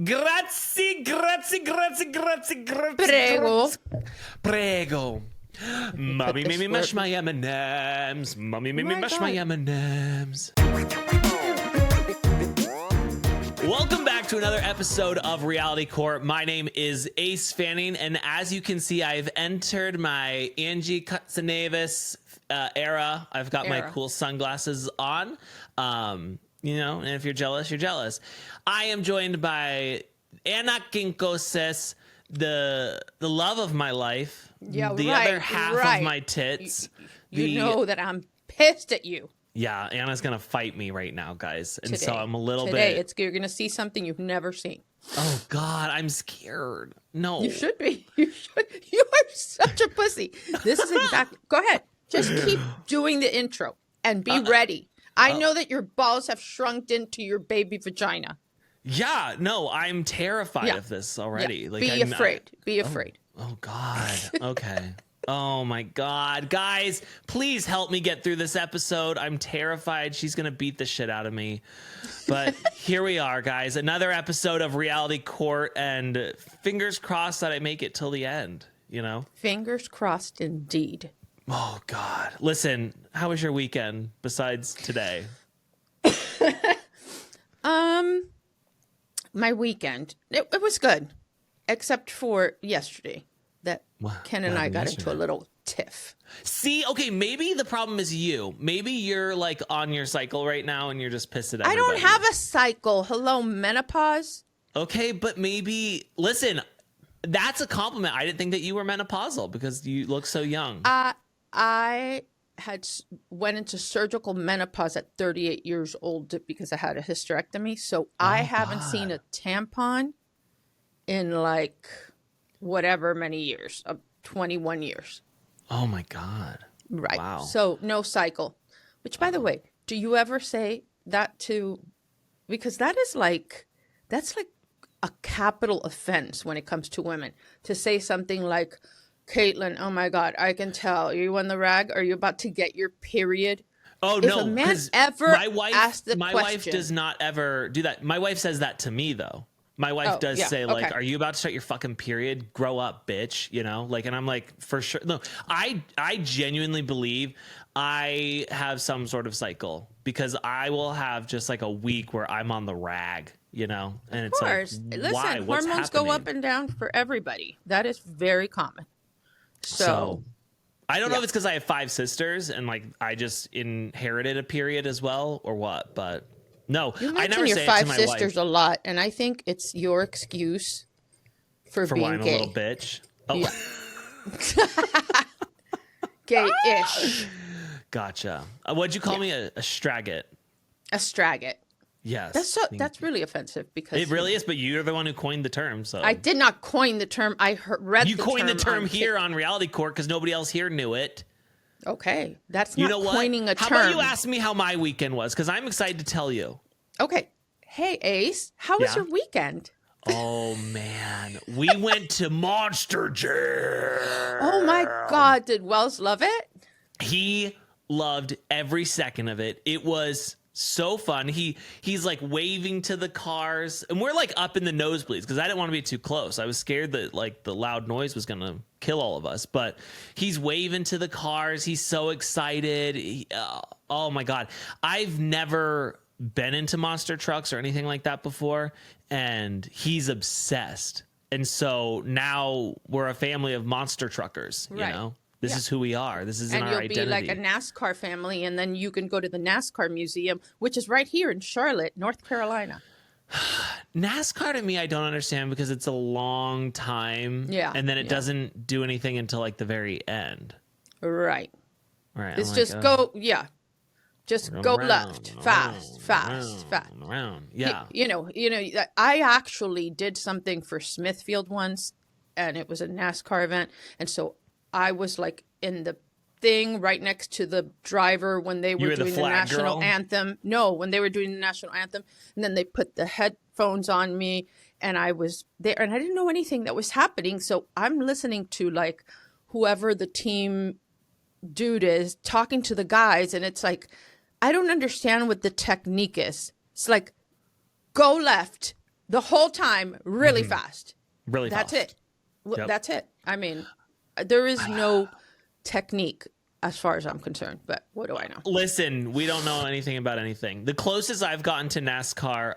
Grazie. Prego. Prego. Mommy made me mash my M&Ms. Mommy made me mash my M&Ms. Welcome back to another episode of Reality Court. My name is Ace Fanning, and as you can see, I've entered my Angie Katsanevas era. I've got my cool sunglasses on. You know, and if you're jealous, you're jealous. I am joined by Ana Quincoces, the love of my life, the other half of my tits. You know that I'm pissed at you. Yeah, Anna's gonna fight me right now, guys, and so I'm a little bit. You're gonna see something you've never seen. Oh God, I'm scared. No, you should be. You should. You are such a pussy. This is exactly. Go ahead. Just keep doing the intro and be ready. I know that your balls have shrunk into your baby vagina. Yeah, no, I'm terrified of this already. Yeah. Like, be afraid. Be afraid. Oh God. Okay. Oh my God. Guys, please help me get through this episode. I'm terrified. She's going to beat the shit out of me. But here we are, guys. Another episode of Reality Court, and fingers crossed that I make it till the end, you know? Fingers crossed indeed. Oh God. Listen, how was your weekend besides today? My weekend, it was good, except for yesterday that Ken and I got into a little tiff. See, okay, maybe the problem is you. Maybe you're like on your cycle right now and you're just pissed at everybody. I don't have a cycle. Hello, menopause. Okay, but maybe, listen, that's a compliment. I didn't think that you were menopausal because you look so young. I went into surgical menopause at 38 years old because I had a hysterectomy. So I haven't seen a tampon in like whatever many years, 21 years. Oh my God. Right. Wow. So no cycle, which by the way, do you ever say that to, because that's like a capital offense when it comes to women, to say something like, Caitlin, oh my God, I can tell. Are you on the rag? Are you about to get your period? Oh, if no. If a man ever asked the my question. Wife does not ever do that. My wife says that to me, though. My wife does say, like, are you about to start your fucking period? Grow up, bitch. You know? Like, and I'm like, for sure. No, I genuinely believe I have some sort of cycle because I will have just like a week where I'm on the rag, you know? And it's like, listen, why? What's hormones happening? go up and down for everybody. That is very common. So I don't know if it's because I have 5 sisters and like I just inherited a period as well or what, but no, I never say it to my wife. You mention your 5 sisters a lot, and I think it's your excuse for being why I'm gay. A little bitch. Oh, yeah. Gay-ish. Gotcha. What'd you call me? A straggot. A straggot. Yes. That's really offensive because it really is, but you're the one who coined the term. So I did not coin the term. I read you the coined term the term here on Reality Court because nobody else here knew it. Okay, that's not coining a term. How about you ask me how my weekend was? Because I'm excited to tell you. Okay. Hey, Ace, how was your weekend? Oh, man. We went to Monster Jam. Oh, my God. Did Wells love it? He loved every second of it. It was so fun. He's like waving to the cars, and we're like up in the nosebleeds because I didn't want to be too close. I was scared that like the loud noise was going to kill all of us, but he's waving to the cars. He's so excited. Oh my God. I've never been into monster trucks or anything like that before, and he's obsessed. And so now we're a family of monster truckers, you know? This is who we are. This is in our identity. And you'll be like a NASCAR family, and then you can go to the NASCAR museum, which is right here in Charlotte, North Carolina. NASCAR to me, I don't understand because it's a long time. Yeah. And then it doesn't do anything until like the very end. Right. Right. It's just go, just go around, left, fast. Around. Yeah. You know, I actually did something for Smithfield once, and it was a NASCAR event. And so I was like in the thing right next to the driver when they were doing the national anthem. No, when they were doing the national anthem. And then they put the headphones on me, and I was there, and I didn't know anything that was happening. So I'm listening to like whoever the team dude is talking to the guys, and it's like, I don't understand what the technique is. It's like, go left, the whole time really fast. Really That's fast. it. Well, Yep. that's it. I mean, there is no technique as far as I'm concerned, but what do I know? Listen, we don't know anything about anything. The closest I've gotten to NASCAR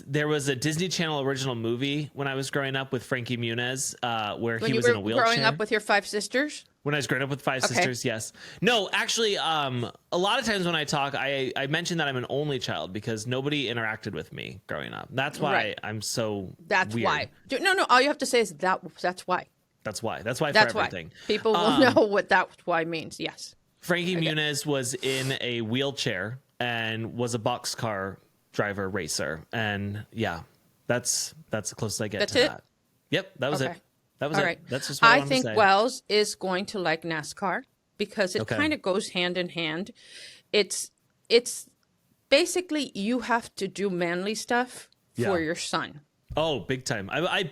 there was a Disney Channel original movie when I was growing up with Frankie Muniz, where When he you was were in a wheelchair. growing up with your 5 sisters? When I was growing up with 5 Okay. sisters, yes. No, actually, a lot of times when I talk, I mention that I'm an only child because nobody interacted with me growing up. That's why Right. I'm so That's weird. why. No, all you have to say is that's why. That's why. That's why That's for everything. why. People will know what that's why means. Yes. Frankie Muniz was in a wheelchair and was a boxcar driver racer. And yeah, that's the closest I get That's to it? that. Yep, that was Okay. it. That was All it. right. That's just what I I wanted think to say. Wells is going to like NASCAR because it Okay. kind of goes hand in hand. It's basically you have to do manly stuff Yeah. for your son. Oh, big time. I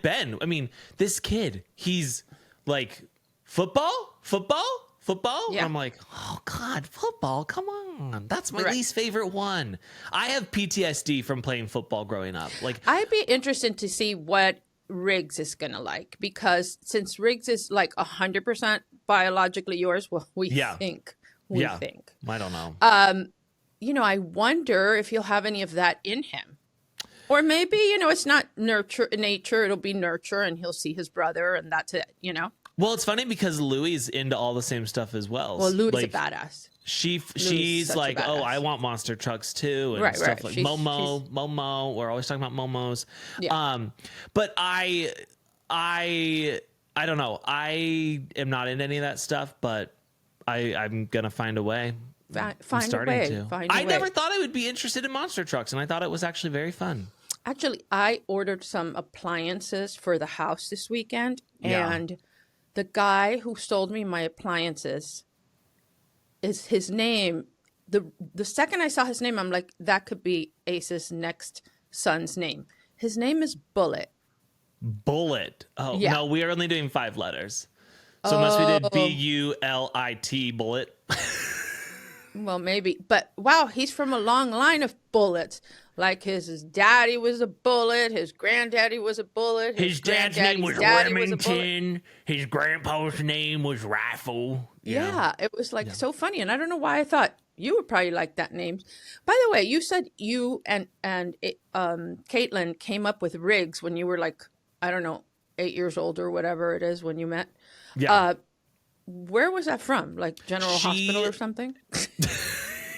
mean, this kid, he's like, football? And Yeah. I'm like, oh God, football, come on. That's my Right. least favorite one. I have PTSD from playing football growing up. Like, I'd be interested to see what Riggs is going to like because since Riggs is like 100% biologically yours, well, we Yeah. think. I don't know. I wonder if he'll have any of that in him. Or maybe, it's not nature, it'll be nurture and he'll see his brother and that's it, Well, it's funny because Louis is into all the same stuff as well. Well, Louis like, is a badass. She's such a like, oh, badass. I want monster trucks too, and Right, stuff right. like She's- Momo. We're always talking about Momos. Yeah. But I don't know. I am not into any of that stuff, but I'm gonna find a way. Find I'm a starting way. to. Find a I way. never thought I would be interested in monster trucks, and I thought it was actually very fun. Actually, I ordered some appliances for the house this weekend, Yeah. and the guy who sold me my appliances is his name. The second I saw his name, I'm like, that could be Ace's next son's name. His name is Bullet. Bullet. Oh Yeah. no, we are only doing 5 letters. So unless we did BULIT, bullet. Well, maybe, but wow, he's from a long line of bullets. Like his daddy was a bullet, his granddaddy was a bullet, His dad's name was granddaddy's daddy was a bullet. Remington. His grandpa's name was Rifle. you know? Yeah, it was like so funny, and I don't know why I thought you would probably like that name. By the way, you said you and Caitlin came up with Riggs when you were like, I don't know, 8 years old or whatever it is when you met. Yeah. Where was that from? Like General Hospital or something?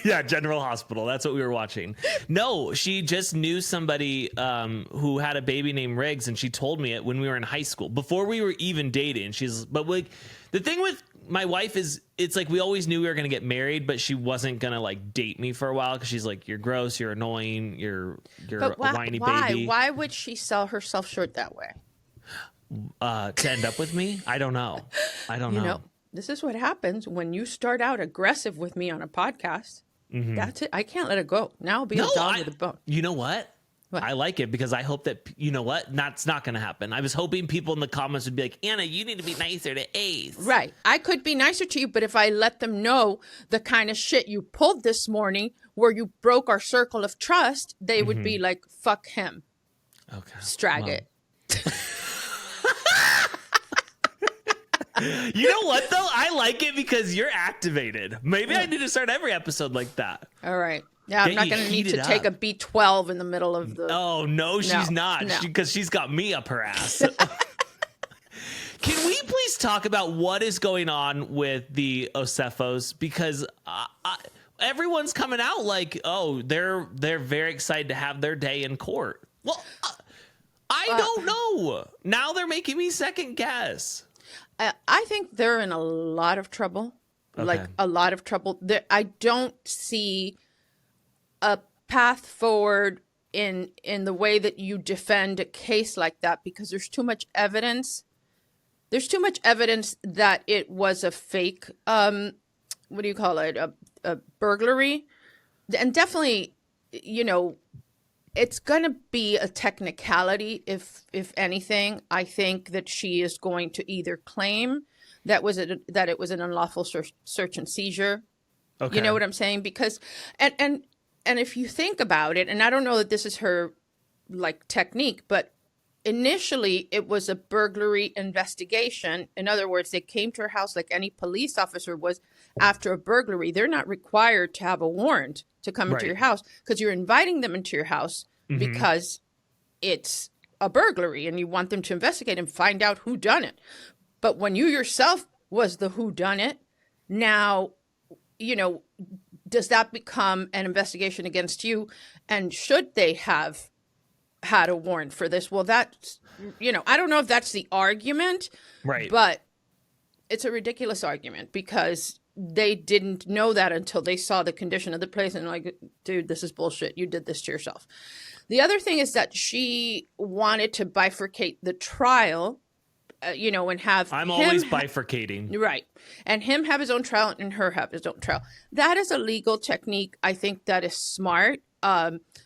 Yeah, General Hospital. That's what we were watching. No, she just knew somebody who had a baby named Riggs, and she told me it when we were in high school, before we were even dating. But like, the thing with my wife is, it's like we always knew we were gonna get married, but she wasn't gonna like date me for a while because she's like, you're gross, you're annoying, you're But a whiny why? baby. Why would she sell herself short that way? To end up with me? I don't know. I don't know. This is what happens when you start out aggressive with me on a podcast. That's it. I can't let it go. Now I'll be a dog with a bone. You know what? What? I like it because I hope that, you know what? That's not going to happen. I was hoping people in the comments would be like, Anna, you need to be nicer to Ace. Right. I could be nicer to you, but if I let them know the kind of shit you pulled this morning where you broke our circle of trust, they would be like, fuck him. Okay. Strag it. You know what, though? I like it because you're activated. Maybe I need to start every episode like that. All right. Yeah, I'm Get not you going to need heated to take a up. B12 in the middle of the... Oh, no, she's not. no. Because she's got me up her ass. Can we please talk about what is going on with the Osefos? Because everyone's coming out like, oh, they're very excited to have their day in court. Well, I don't know. Now they're making me second guess. I think they're in a lot of trouble. Like Okay. a lot of trouble. I don't see a path forward in the way that you defend a case like that because there's too much evidence. There's too much evidence that it was a fake, what do you call it? A burglary. And definitely, it's going to be a technicality, if anything. I think that she is going to either claim that it was an unlawful search and seizure. Okay. You know what I'm saying? Because and if you think about it, and I don't know that this is her like technique, but initially it was a burglary investigation. In other words, they came to her house like any police officer was after a burglary. They're not required to have a warrant to come into your house because you're inviting them into your house because it's a burglary and you want them to investigate and find out who done it. But when you yourself was the who done it, now, you know, does that become an investigation against you? And should they have had a warrant for this? Well, that's, you know, I don't know if that's the argument, Right. but it's a ridiculous argument because they didn't know that until they saw the condition of the place and like, dude, this is bullshit. You did this to yourself. The other thing is that she wanted to bifurcate the trial, you know, and have I'm always bifurcating. Right. And him have his own trial and her have his own trial. That is a legal technique. I think that is smart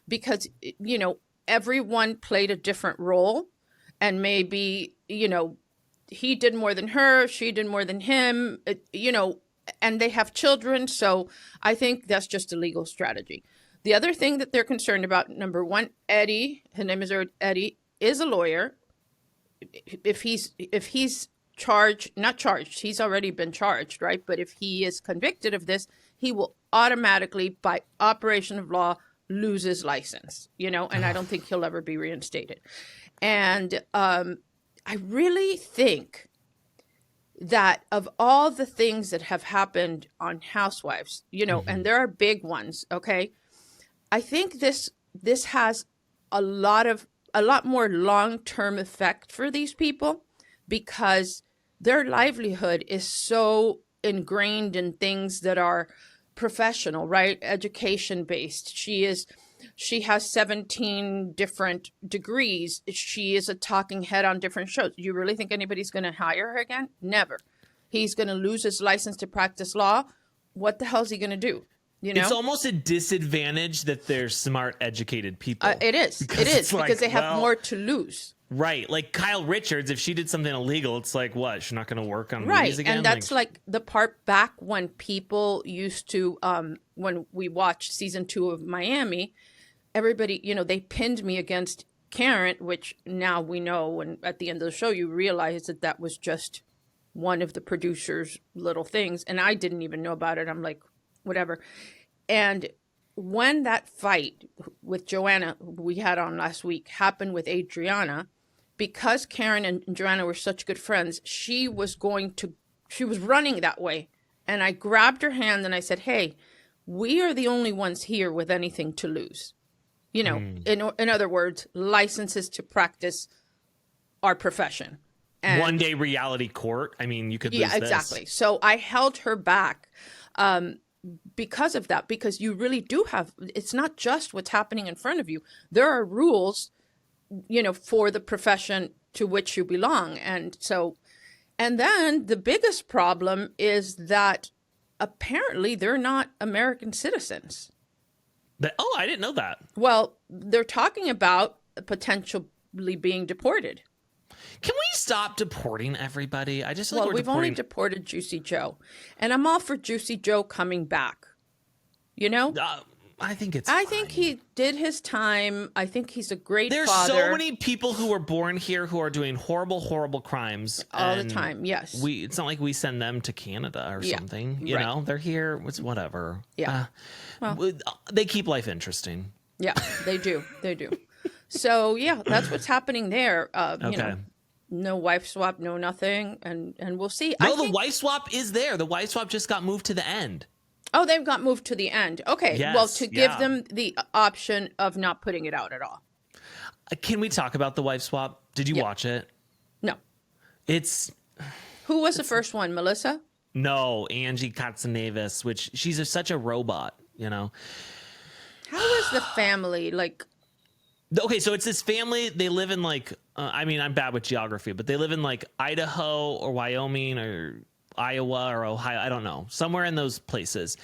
because, you know, everyone played a different role and maybe, you know, he did more than her, she did more than him, you know, and they have children. So I think that's just a legal strategy. The other thing that they're concerned about, number one, Eddie, his name is Eddie, is a lawyer. If he's charged, not charged, he's already been charged, right? But if he is convicted of this, he will automatically, by operation of law, lose his license, you know, and I don't think he'll ever be reinstated. And I really think that of all the things that have happened on Housewives, you know, and there are big ones, okay, I think this has a lot more long-term effect for these people because their livelihood is so ingrained in things that are professional, right? Education based. She has 17 different degrees. She is a talking head on different shows. You really think anybody's going to hire her again? Never. He's going to lose his license to practice law. What the hell is he going to do? You know? It's almost a disadvantage that they're smart, educated people. It is. Because they have more to lose. Right. Like Kyle Richards, if she did something illegal, it's like, what? She's not going to work on movies again? And that's like the part back when people used to, when we watched season 2 of Miami, everybody, you know, they pinned me against Karen, which now we know, and at the end of the show, you realize that that was just one of the producer's little things. And I didn't even know about it. I'm like, whatever. And when that fight with Joanna we had on last week happened with Adriana, because Karen and Joanna were such good friends, she was running that way. And I grabbed her hand and I said, hey, we are the only ones here with anything to lose. You know, in other words, licenses to practice our profession. And one day reality court. I mean, you could lose this. Yeah, exactly. So I held her back because of that, because you really do have, it's not just what's happening in front of you. There are rules, you know, for the profession to which you belong. And so, and then the biggest problem is that apparently they're not American citizens. Oh, I didn't know that. Well, they're talking about potentially being deported. Can we stop deporting everybody? I just feel like we've only deported Juicy Joe, and I'm all for Juicy Joe coming back. You know, I think it's. I think he did his time. I think he's a great There's father. so many people who were born here who are doing horrible, horrible crimes all the time. Yes, it's not like we send them to Canada or something. You know, they're here. It's whatever. Yeah, well, they keep life interesting. Yeah, they do. They do. So yeah, that's what's happening there. You know, no wife swap, no nothing, and we'll see. No, the wife swap is there. The wife swap just got moved to the end. Oh, they've got moved to the end. Okay, yes, well, to give them the option of not putting it out at all. Can we talk about the wife swap? Did you watch it? No. Who was the first one, Melissa? No, Angie Katsanevas, which she's such a robot, you know. How is the family like? Okay, so it's this family. They live in like, I mean, I'm bad with geography, but they live in like Idaho or Wyoming or Iowa or Ohio. I don't know, somewhere in those places,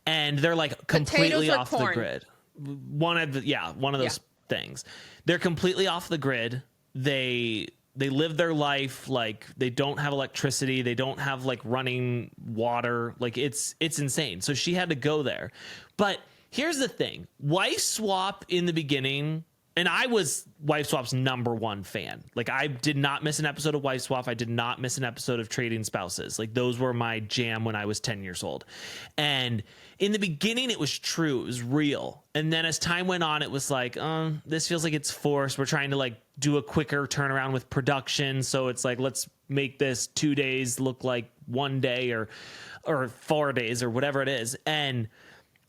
and they're like completely off the grid. One of those things. They're completely off the grid. They live their life like they don't have electricity. They don't have like running water. Like it's insane. So she had to go there, but here's the thing: wife swap in the beginning And I was Wife Swap's #1 fan. Like, I did not miss an episode of Wife Swap. I did not miss an episode of Trading Spouses. Like, those were my jam when I was 10 years old. And in the beginning, it was true. It was real. And then as time went on, it was like, this feels like it's forced. We're trying to, like, do a quicker turnaround with production. So it's like, let's make this 2 days look like 1 day or 4 days or whatever it is. And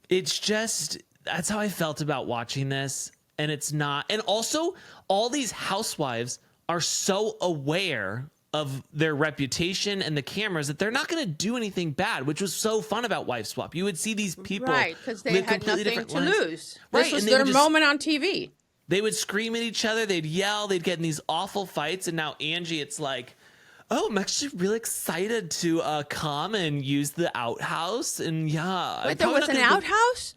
it's just, that's how I felt about watching this. And it's not. And also, all these housewives are so aware of their reputation and the cameras that they're not going to do anything bad, which was so fun about Wife Swap. You would see these people. Right, because they had nothing to lose. Right, This was their moment on TV. They would scream at each other. They'd yell. They'd get in these awful fights. And now Angie, it's like, oh, I'm actually really excited to come and use the outhouse. And yeah. Wait, there was an outhouse?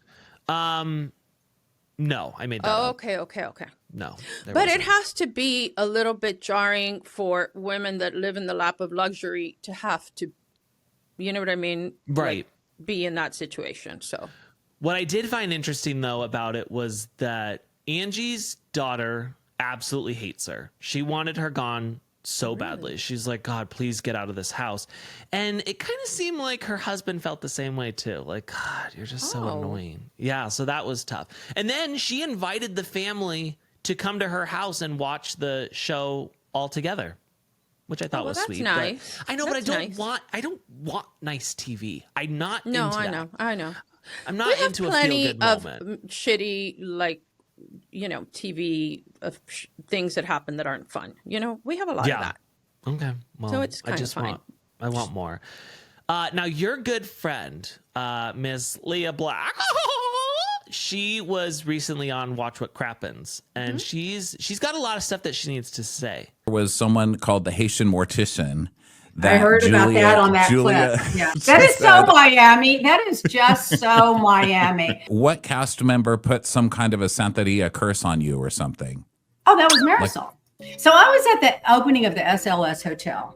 No, I made that up. Okay. No. But it has to be a little bit jarring for women that live in the lap of luxury to have to, you know what I mean? Right. Like, be in that situation. So what I did find interesting, though, about it was that Angie's daughter absolutely hates her. She wanted her gone so badly. She's like, God, please get out of this house. And it kind of seemed like her husband felt the same way too. Like, God, you're just so annoying. Yeah, so that was tough. And then she invited the family to come to her house and watch the show all together, which I thought was that's sweet. Nice. But I know, that's but nice. I don't want nice TV. I'm not into that. I know. I'm not into a feel-good moment. Shitty, like, you know, TV of things that happen that aren't fun. You know, we have a lot of that. Okay. Well, so it's kind of fine. I want more. Now, your good friend, Miss Leah Black, she was recently on Watch What Crappens, and she's got a lot of stuff that she needs to say. There was someone called the Haitian Mortician. I heard about that on that clip. Yeah. That is so Miami. That is just so Miami. What cast member put some kind of a Santería curse on you or something? Oh, that was Marisol. So I was at the opening of the SLS Hotel,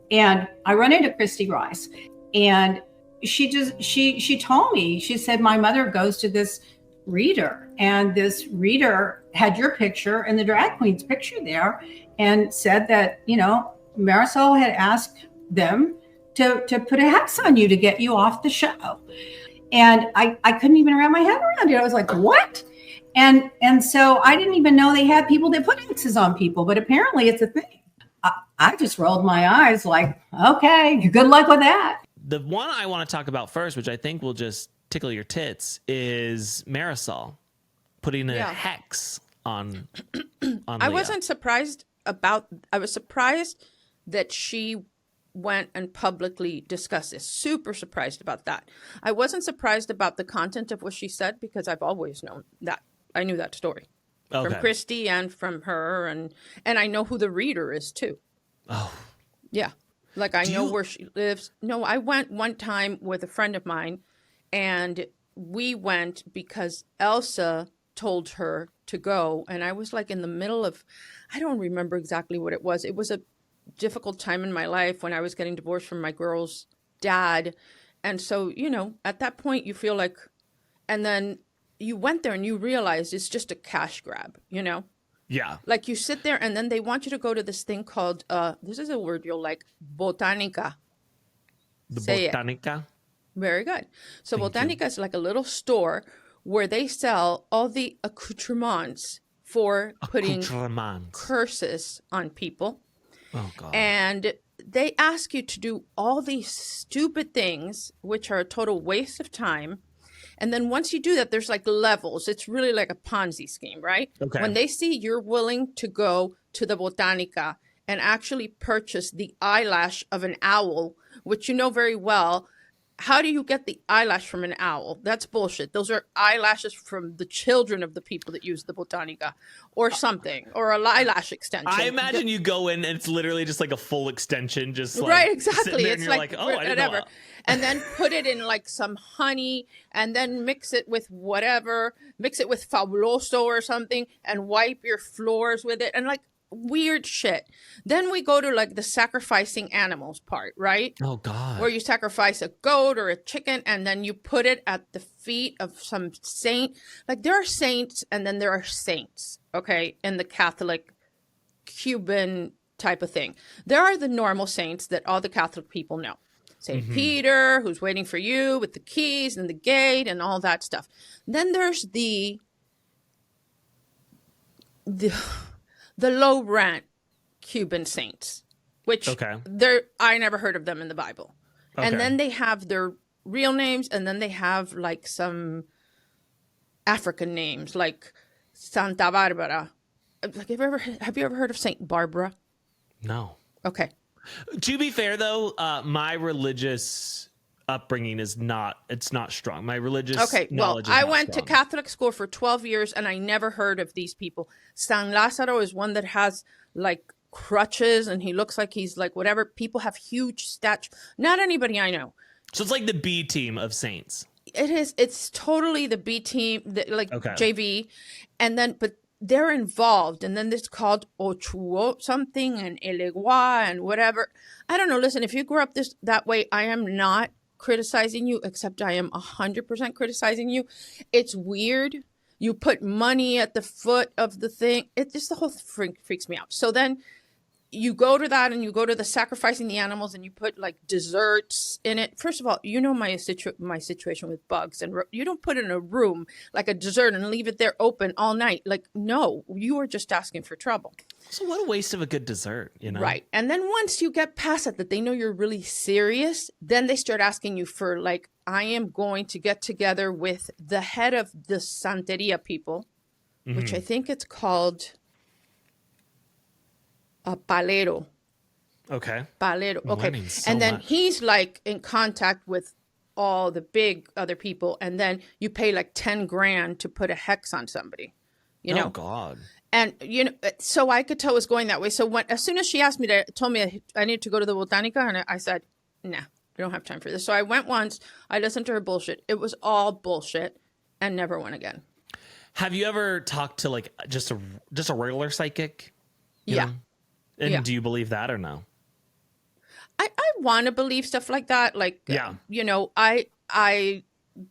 and I run into Christy Rice, and she told me, she said, my mother goes to this reader, and this reader had your picture and the drag queen's picture there, and said that, you know, Marisol had asked them to put a hex on you to get you off the show. And I couldn't even wrap my head around it. I was like, what? And so I didn't even know they had people that put hexes on people, but apparently it's a thing. I just rolled my eyes like, okay, good luck with that. The one I want to talk about first, which I think will just tickle your tits, is Marisol putting a hex on I Leah. wasn't surprised I was surprised that she went and publicly discussed this. Super surprised about that. I wasn't surprised about the content of what she said because I've always known that. I knew that story from Christy and from her, and I know who the reader is too. Oh, yeah. Like I know where she lives. No, I went one time with a friend of mine, and we went because Elsa told her to go, and I was like in the middle of, I don't remember exactly what it was. It was a difficult time in my life when I was getting divorced from my girl's dad. And so, you know, at that point you feel like, and then you went there and you realize it's just a cash grab, you know? yeah. Like you sit there and then they want you to go to this thing called, this is a word you'll like, Botánica. The Say Botánica. It. Very good. So Botánica is like a little store where they sell all the accoutrements for putting curses on people. Oh, God. And they ask you to do all these stupid things, which are a total waste of time. And then once you do that, there's like levels. It's really like a Ponzi scheme, right? Okay. When they see you're willing to go to the Botánica and actually purchase the eyelash of an owl, which you know very well, how do you get the eyelash from an owl? That's bullshit. Those are eyelashes from the children of the people that use the Botánica or something, or a eyelash extension. I imagine you go in and it's literally just like a full extension, just like right, exactly. It's like oh, I didn't know. And then put it in like some honey and then mix it with whatever, mix it with Fabuloso or something and wipe your floors with it and like weird shit. Then we go to like the sacrificing animals part, right? Oh, God. Where you sacrifice a goat or a chicken and then you put it at the feet of some saint. Like there are saints and then there are saints, okay, in the Catholic Cuban type of thing. There are the normal saints that all the Catholic people know. Saint Peter, who's waiting for you with the keys and the gate and all that stuff. Then there's the low rent Cuban saints, which I never heard of them in the Bible. Okay. And then they have their real names, and then they have like some African names like Santa Barbara. Like, have you ever heard of Saint Barbara? No. Okay. To be fair, though, my religious upbringing is not strong. My religious knowledge is I not went strong. to Catholic school for 12 years, and I never heard of these people. San Lázaro is one that has like crutches, and he looks like he's like whatever. People have huge stature. Not anybody I know. So it's like the B team of saints. It is. It's totally the B team, JV, and then but they're involved, and then it's called Ochuo something and Elegua and whatever. I don't know. Listen, if you grew up that way, I am not criticizing you, except I am 100% criticizing you. It's weird. You put money at the foot of the thing. It just the whole freaks me out. So then you go to that, and you go to the sacrificing the animals, and you put like desserts in it. First of all, you know my situation with bugs, and you don't put in a room like a dessert and leave it there open all night. Like, no, you are just asking for trouble. So what a waste of a good dessert, you know? Right. And then once you get past it, that they know you're really serious, then they start asking you for like, I am going to get together with the head of the Santería people, which I think it's called a palero. Okay. Palero. I'm Okay. learning so And then much. he's like in contact with all the big other people. And then you pay like 10 grand to put a hex on somebody, you know? Oh, God. And, you know, so I could tell it was going that way. So as soon as she asked me told me I needed to go to the Botánica, and I said, nah, I don't have time for this. So I went once, I listened to her bullshit. It was all bullshit, and never went again. Have you ever talked to like just a regular psychic? You Yeah. know? And do you believe that or no? I want to believe stuff like that. Like, you know, I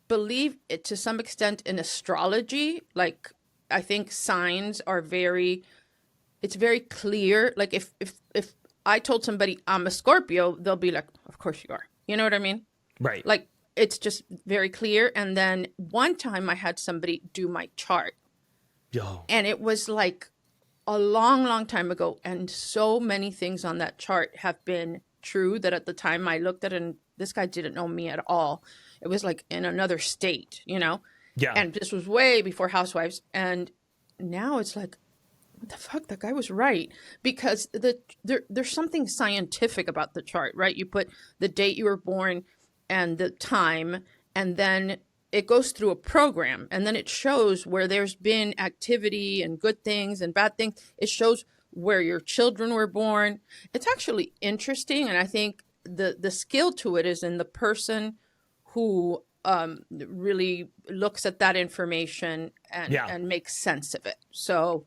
believe it to some extent in astrology. Like, I think signs are it's very clear. Like if I told somebody I'm a Scorpio, they'll be like, of course you are. You know what I mean? Right. Like, it's just very clear. And then one time I had somebody do my chart. Yo. And it was like a long, long time ago. And so many things on that chart have been true that at the time I looked at it, and this guy didn't know me at all. It was like in another state, you know? Yeah. And this was way before Housewives. And now it's like, what the fuck? That guy was right. Because there's something scientific about the chart, right? You put the date you were born and the time, and then it goes through a program, and then it shows where there's been activity and good things and bad things. It shows where your children were born. It's actually interesting, and I think the skill to it is in the person who really looks at that information and makes sense of it. So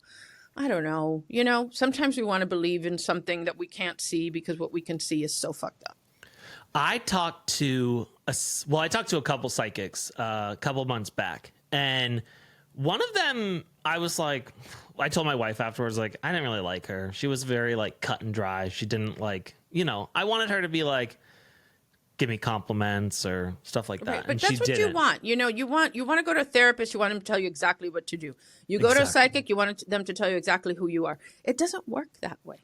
I don't know. You know, sometimes we want to believe in something that we can't see because what we can see is so fucked up. I talked to a couple psychics a couple months back, and one of them, I told my wife afterwards, like, I didn't really like her. She was very like cut and dry. She didn't like, you know, I wanted her to be like, give me compliments or stuff like that. Right, but and that's she what didn't. you want. You know, you want to go to a therapist. You want them to tell you exactly what to do. You go to a psychic. You want them to tell you exactly who you are. It doesn't work that way.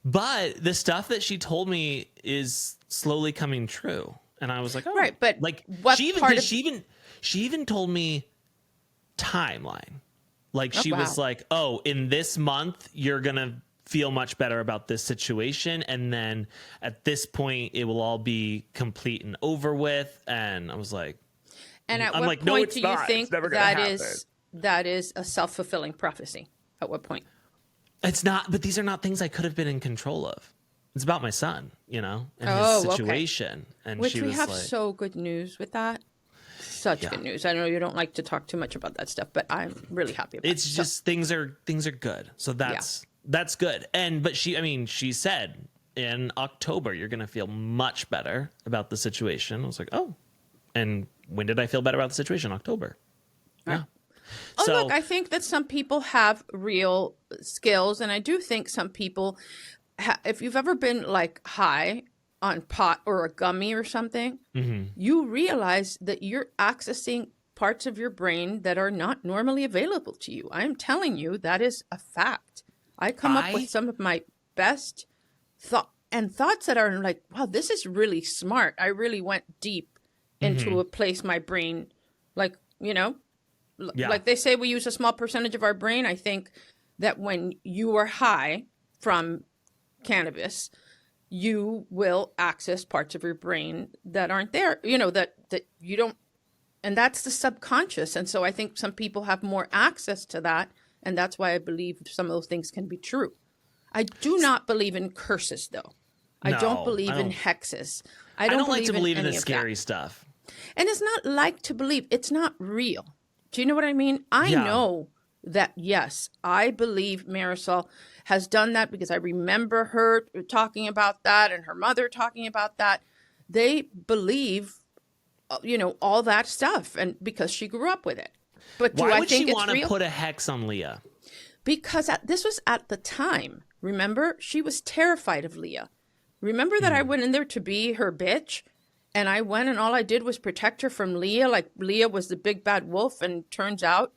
But the stuff that she told me is slowly coming true, and I was like, oh, right. But like what she even told me timeline. Like she was like, oh, in this month you're gonna feel much better about this situation, and then at this point it will all be complete and over with. And I was like, and at I'm what like, point no, it's do not. you think It's never gonna happen. that is a self-fulfilling prophecy? At what point? It's not, but these are not things I could have been in control of. It's about my son, you know, and his situation. Okay. And which she we was have like, so good news with that. Such good news. I know you don't like to talk too much about that stuff, but I'm really happy about it. It's just things are good. So that's good. But she said in October you're going to feel much better about the situation. I was like, oh. And when did I feel better about the situation? October. Yeah. Oh, So look, I think that some people have real skills, and I do think some people, if you've ever been like high on pot or a gummy or something, you realize that you're accessing parts of your brain that are not normally available to you. I am telling you, that is a fact. I come up with some of my best thoughts that are like, wow, this is really smart. I really went deep into a place my brain, like, you know, like they say we use a small percentage of our brain. I think that when you are high from cannabis, you will access parts of your brain that aren't there, you know, that you don't, and that's the subconscious. And so I think some people have more access to that. And that's why I believe some of those things can be true. I do not believe in curses, though. I don't believe in hexes. I don't like to believe in the any of scary that. stuff. And it's not like to believe. It's not real. Do you know what I mean? I know that, yes, I believe Marisol has done that because I remember her talking about that and her mother talking about that. They believe, you know, all that stuff, and because she grew up with it. But do Why I would think she it's want to real? put a hex on Leah? Because this was at the time. Remember, she was terrified of Leah. Remember that I went in there to be her bitch, and I went and all I did was protect her from Leah, like Leah was the big bad wolf, and turns out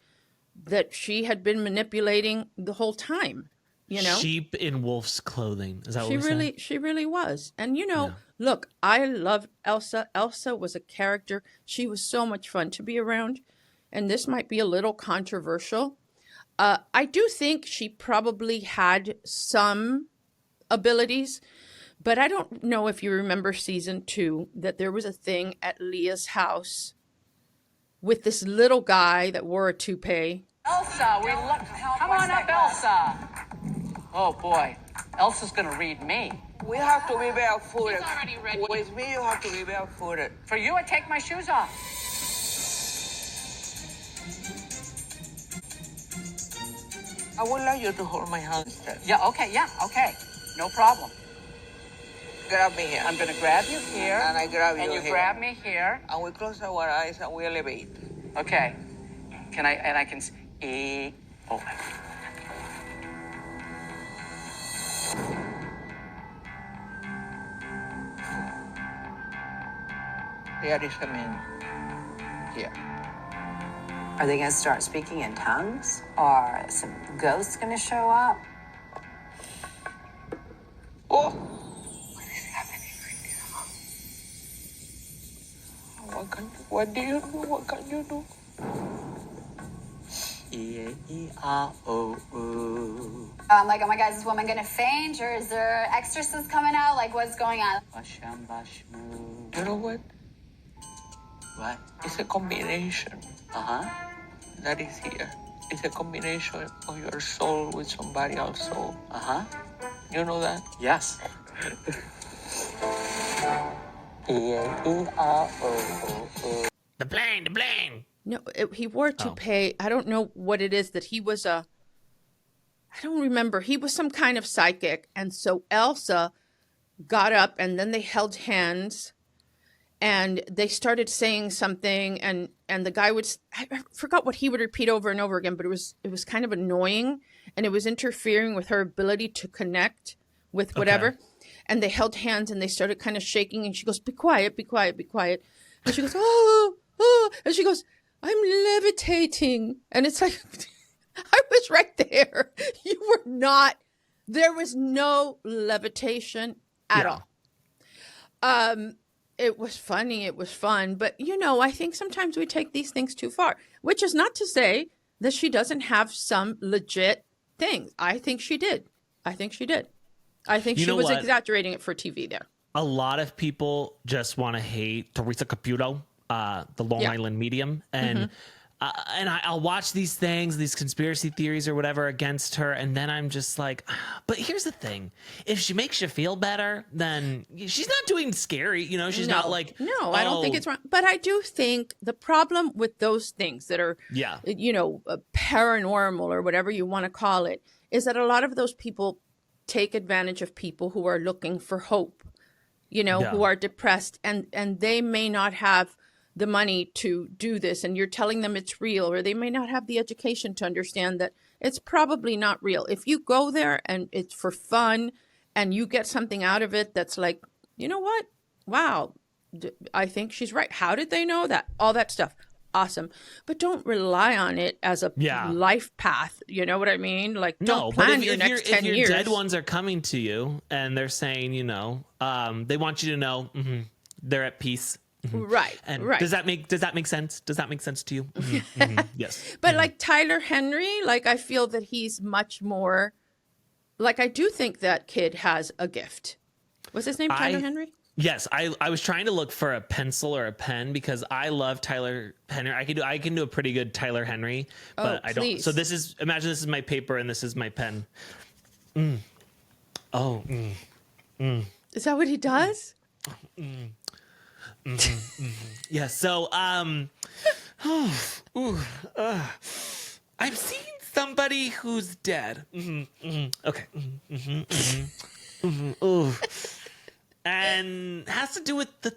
that she had been manipulating the whole time. You know, Sheep in wolf's clothing. Is that what she really was. And you know, look, I loved Elsa. Elsa was a character. She was so much fun to be around. And this might be a little controversial. I do think she probably had some abilities, but I don't know if you remember season 2 that there was a thing at Leah's house with this little guy that wore a toupee. Elsa, come on up, Elsa. Oh boy, Elsa's gonna read me. We have to be barefooted. She's already ready. With me, you have to be barefooted. For you, I take my shoes off. I would like you to hold my hand instead. Yeah, okay. No problem. Grab me here. I'm gonna grab you here. And I grab you And you here. grab me here. And we close our eyes and we elevate. Okay. I can oh. There is a man here. Are they going to start speaking in tongues? Are some ghosts going to show up? Oh! What is happening right now? What do you do? What can you do? Like, oh my God, is this woman gonna faint, or is there exorcists coming out? Like, what's going on? You know what? What? It's a combination. Uh-huh. That is here. It's a combination of your soul with somebody else's soul. Uh-huh. You know that? Yes. The plane. No, he wore a toupee. I don't know what it is that he was I don't remember. He was some kind of psychic. And so Elsa got up and then they held hands and they started saying something. And the guy I forgot what he would repeat over and over again, but it was kind of annoying and it was interfering with her ability to connect with whatever. Okay. And they held hands and they started kind of shaking. And she goes, be quiet, be quiet, be quiet. And she goes, oh. And she goes, I'm levitating. And it's like, I was right there. You were not. There was no levitation at all. It was funny. It was fun. But, you know, I think sometimes we take these things too far, which is not to say that she doesn't have some legit things. I think she did. I think she was exaggerating it for TV there. A lot of people just want to hate Teresa Caputo, the Long Island medium. And I'll watch these things, these conspiracy theories or whatever against her. And then I'm just like, but here's the thing. If she makes you feel better, then she's not doing scary. You know, she's not like, no, I don't think it's wrong. But I do think the problem with those things that are, you know, paranormal or whatever you want to call it, is that a lot of those people take advantage of people who are looking for hope, you know, who are depressed and they may not have the money to do this, and you're telling them it's real, or they may not have the education to understand that it's probably not real. If you go there and it's for fun and you get something out of it that's like, you know what? Wow, I think she's right. How did they know that? All that stuff. Awesome. But don't rely on it as a life path. You know what I mean? Like, don't plan your next 10 years. If your dead ones are coming to you and they're saying, you know, they want you to know they're at peace. Right. And right. does that make sense? Does that make sense to you? Yes. But like Tyler Henry, like I feel that he's much more, like I do think that kid has a gift. What's his name? Tyler Henry? Yes, I was trying to look for a pencil or a pen because I love Tyler Henry. I can do a pretty good Tyler Henry, but I don't. So imagine this is my paper and this is my pen. Is that what he does? Yeah. So I'm seeing somebody who's dead. Okay. And has to do with the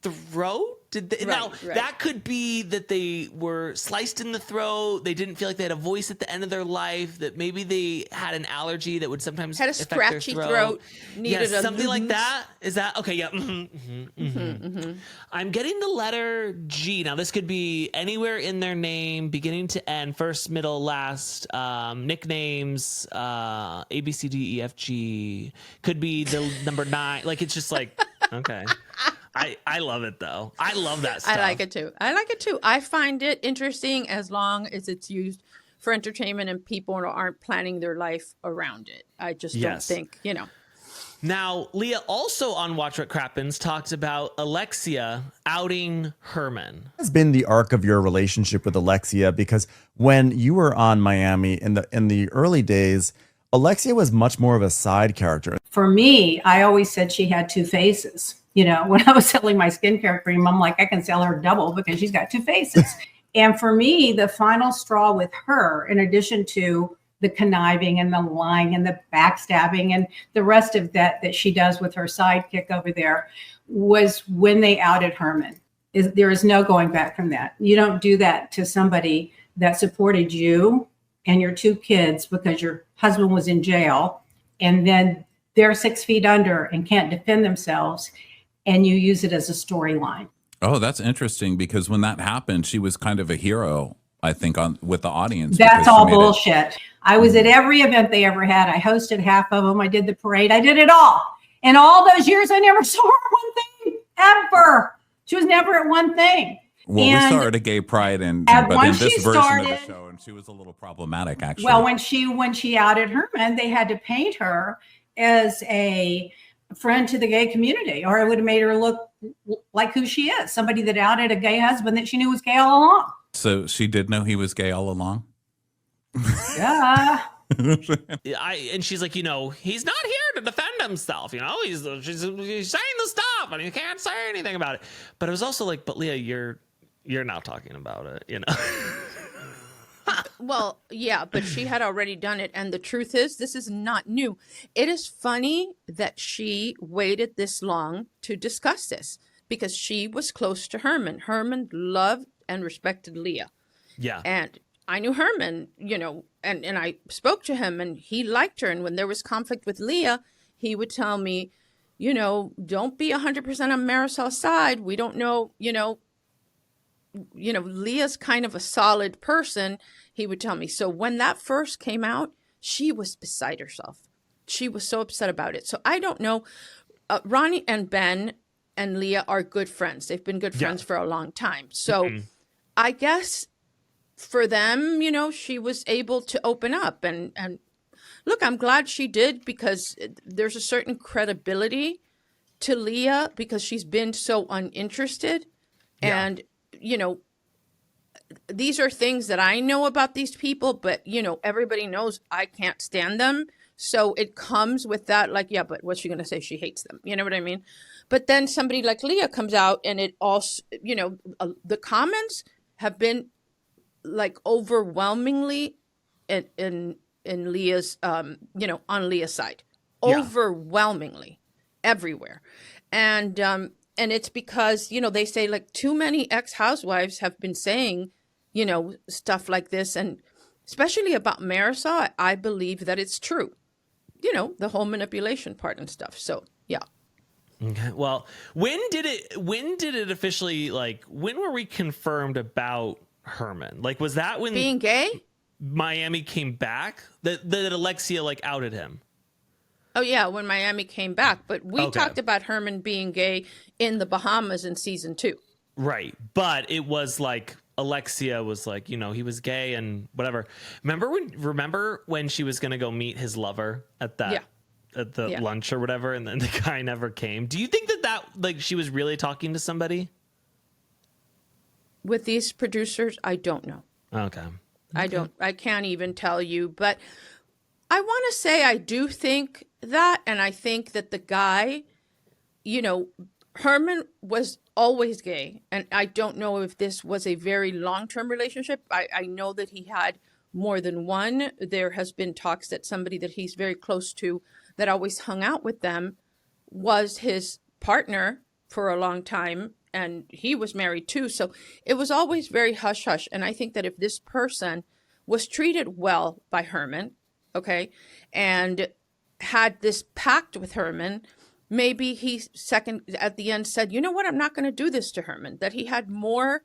throat. That could be that they were sliced in the throat. They didn't feel like they had a voice at the end of their life. That maybe they had an allergy that would sometimes had a affect scratchy their throat. Needed something like that. Is that okay? Yeah. I'm getting the letter G. Now this could be anywhere in their name, beginning to end, first, middle, last. Nicknames, A, B, C, D, E, F, G. Could be the number 9. Like it's just like okay. I love it though. I love that stuff. I like it too. I find it interesting as long as it's used for entertainment and people aren't planning their life around it. I just don't think, you know. Now, Leah also on Watch What Crappens talked about Alexia outing Herman. Has been the arc of your relationship with Alexia, because when you were on Miami in the early days, Alexia was much more of a side character. For me, I always said she had 2 faces. You know, when I was selling my skincare cream, I'm like, I can sell her double because she's got 2 faces. And for me, the final straw with her, in addition to the conniving and the lying and the backstabbing and the rest of that she does with her sidekick over there, was when they outed Herman. There is no going back from that. You don't do that to somebody that supported you and your 2 kids because your husband was in jail, and then they're 6 feet under and can't defend themselves, and you use it as a storyline. Oh, that's interesting, because when that happened, she was kind of a hero, I think, with the audience. That's all bullshit. I was at every event they ever had. I hosted half of them. I did the parade. I did it all. In all those years, I never saw her one thing, ever. She was never at one thing. Well, we saw her at a gay pride, but in this version of the show, and she was a little problematic, actually. Well, when she outed Herman, they had to paint her as a friend to the gay community, or it would have made her look like who she is, somebody that outed a gay husband that she knew was gay all along. So she did know he was gay all along? Yeah. And she's like, you know, he's not here to defend himself. You know, he's saying the stuff and he can't say anything about it. But it was also like, but Leah, you're now talking about it, you know. Well, yeah, but she had already done it. And the truth is, this is not new. It is funny that she waited this long to discuss this, because she was close to Herman. Herman loved and respected Leah. Yeah. And I knew Herman, you know, and I spoke to him, and he liked her. And when there was conflict with Leah, he would tell me, you know, don't be 100% on Marisol's side. We don't know, you know, Leah's kind of a solid person, he would tell me. So when that first came out, she was beside herself. She was so upset about it. So I don't know. Ronnie and Ben and Leah are good friends. They've been good friends for a long time. So I guess for them, you know, she was able to open up. And look, I'm glad she did, because there's a certain credibility to Leah because she's been so uninterested. Yeah. And you know, these are things that I know about these people, but, you know, everybody knows I can't stand them. So it comes with that, like, yeah, but what's she going to say? She hates them. You know what I mean? But then somebody like Leah comes out, and it also, you know, the comments have been like overwhelmingly in Leah's, you know, on Leah's side, overwhelmingly everywhere. And, And it's because, you know, they say like too many ex-housewives have been saying, you know, stuff like this. And especially about Marisol, I believe that it's true. You know, the whole manipulation part and stuff. So, yeah. Okay. Well, when did it officially, like, when were we confirmed about Herman? Like, was that when being gay? Miami came back that Alexia like outed him? Oh yeah, when Miami came back, but we talked about Herman being gay in the Bahamas in season 2. Right, but it was like Alexia was like, you know, he was gay and whatever. Remember when she was gonna go meet his lover at that at the lunch or whatever, and then the guy never came? Do you think that like she was really talking to somebody? With these producers, I don't know. Okay. I can't even tell you, but I want to say I do think that, and I think that the guy, you know, Herman was always gay, and I don't know if this was a very long-term relationship. I know that he had more than one. There has been talks that somebody that he's very close to that always hung out with them was his partner for a long time, and he was married too. So it was always very hush-hush, and I think that if this person was treated well by Herman, okay, and had this pact with Herman, maybe he at the end said, you know what, I'm not going to do this to Herman, that he had more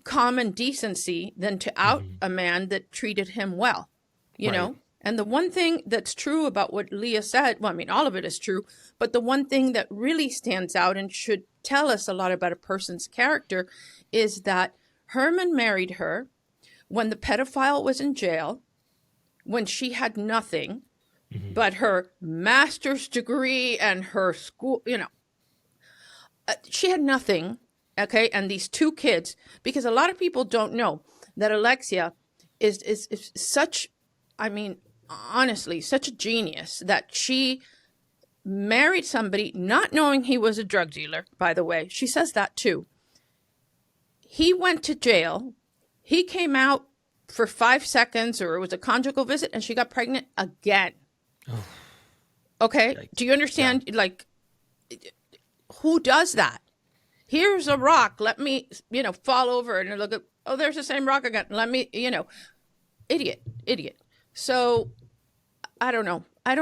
common decency than to out a man that treated him well, you know? And the one thing that's true about what Leah said, well, I mean, all of it is true, but the one thing that really stands out and should tell us a lot about a person's character is that Herman married her when the pedophile was in jail, when she had nothing but her master's degree and her school, you know, she had nothing, okay? And these 2 kids, because a lot of people don't know that Alexia is such, I mean, honestly, such a genius that she married somebody not knowing he was a drug dealer, by the way. She says that too. He went to jail. He came out for 5 seconds, or it was a conjugal visit, and she got pregnant again. Oh. Okay. Yikes. Do you understand? Yeah. Like, who does that? Here's a rock. Let me, you know, fall over and look at, oh, there's the same rock again. Let me, you know, idiot. So I don't know. I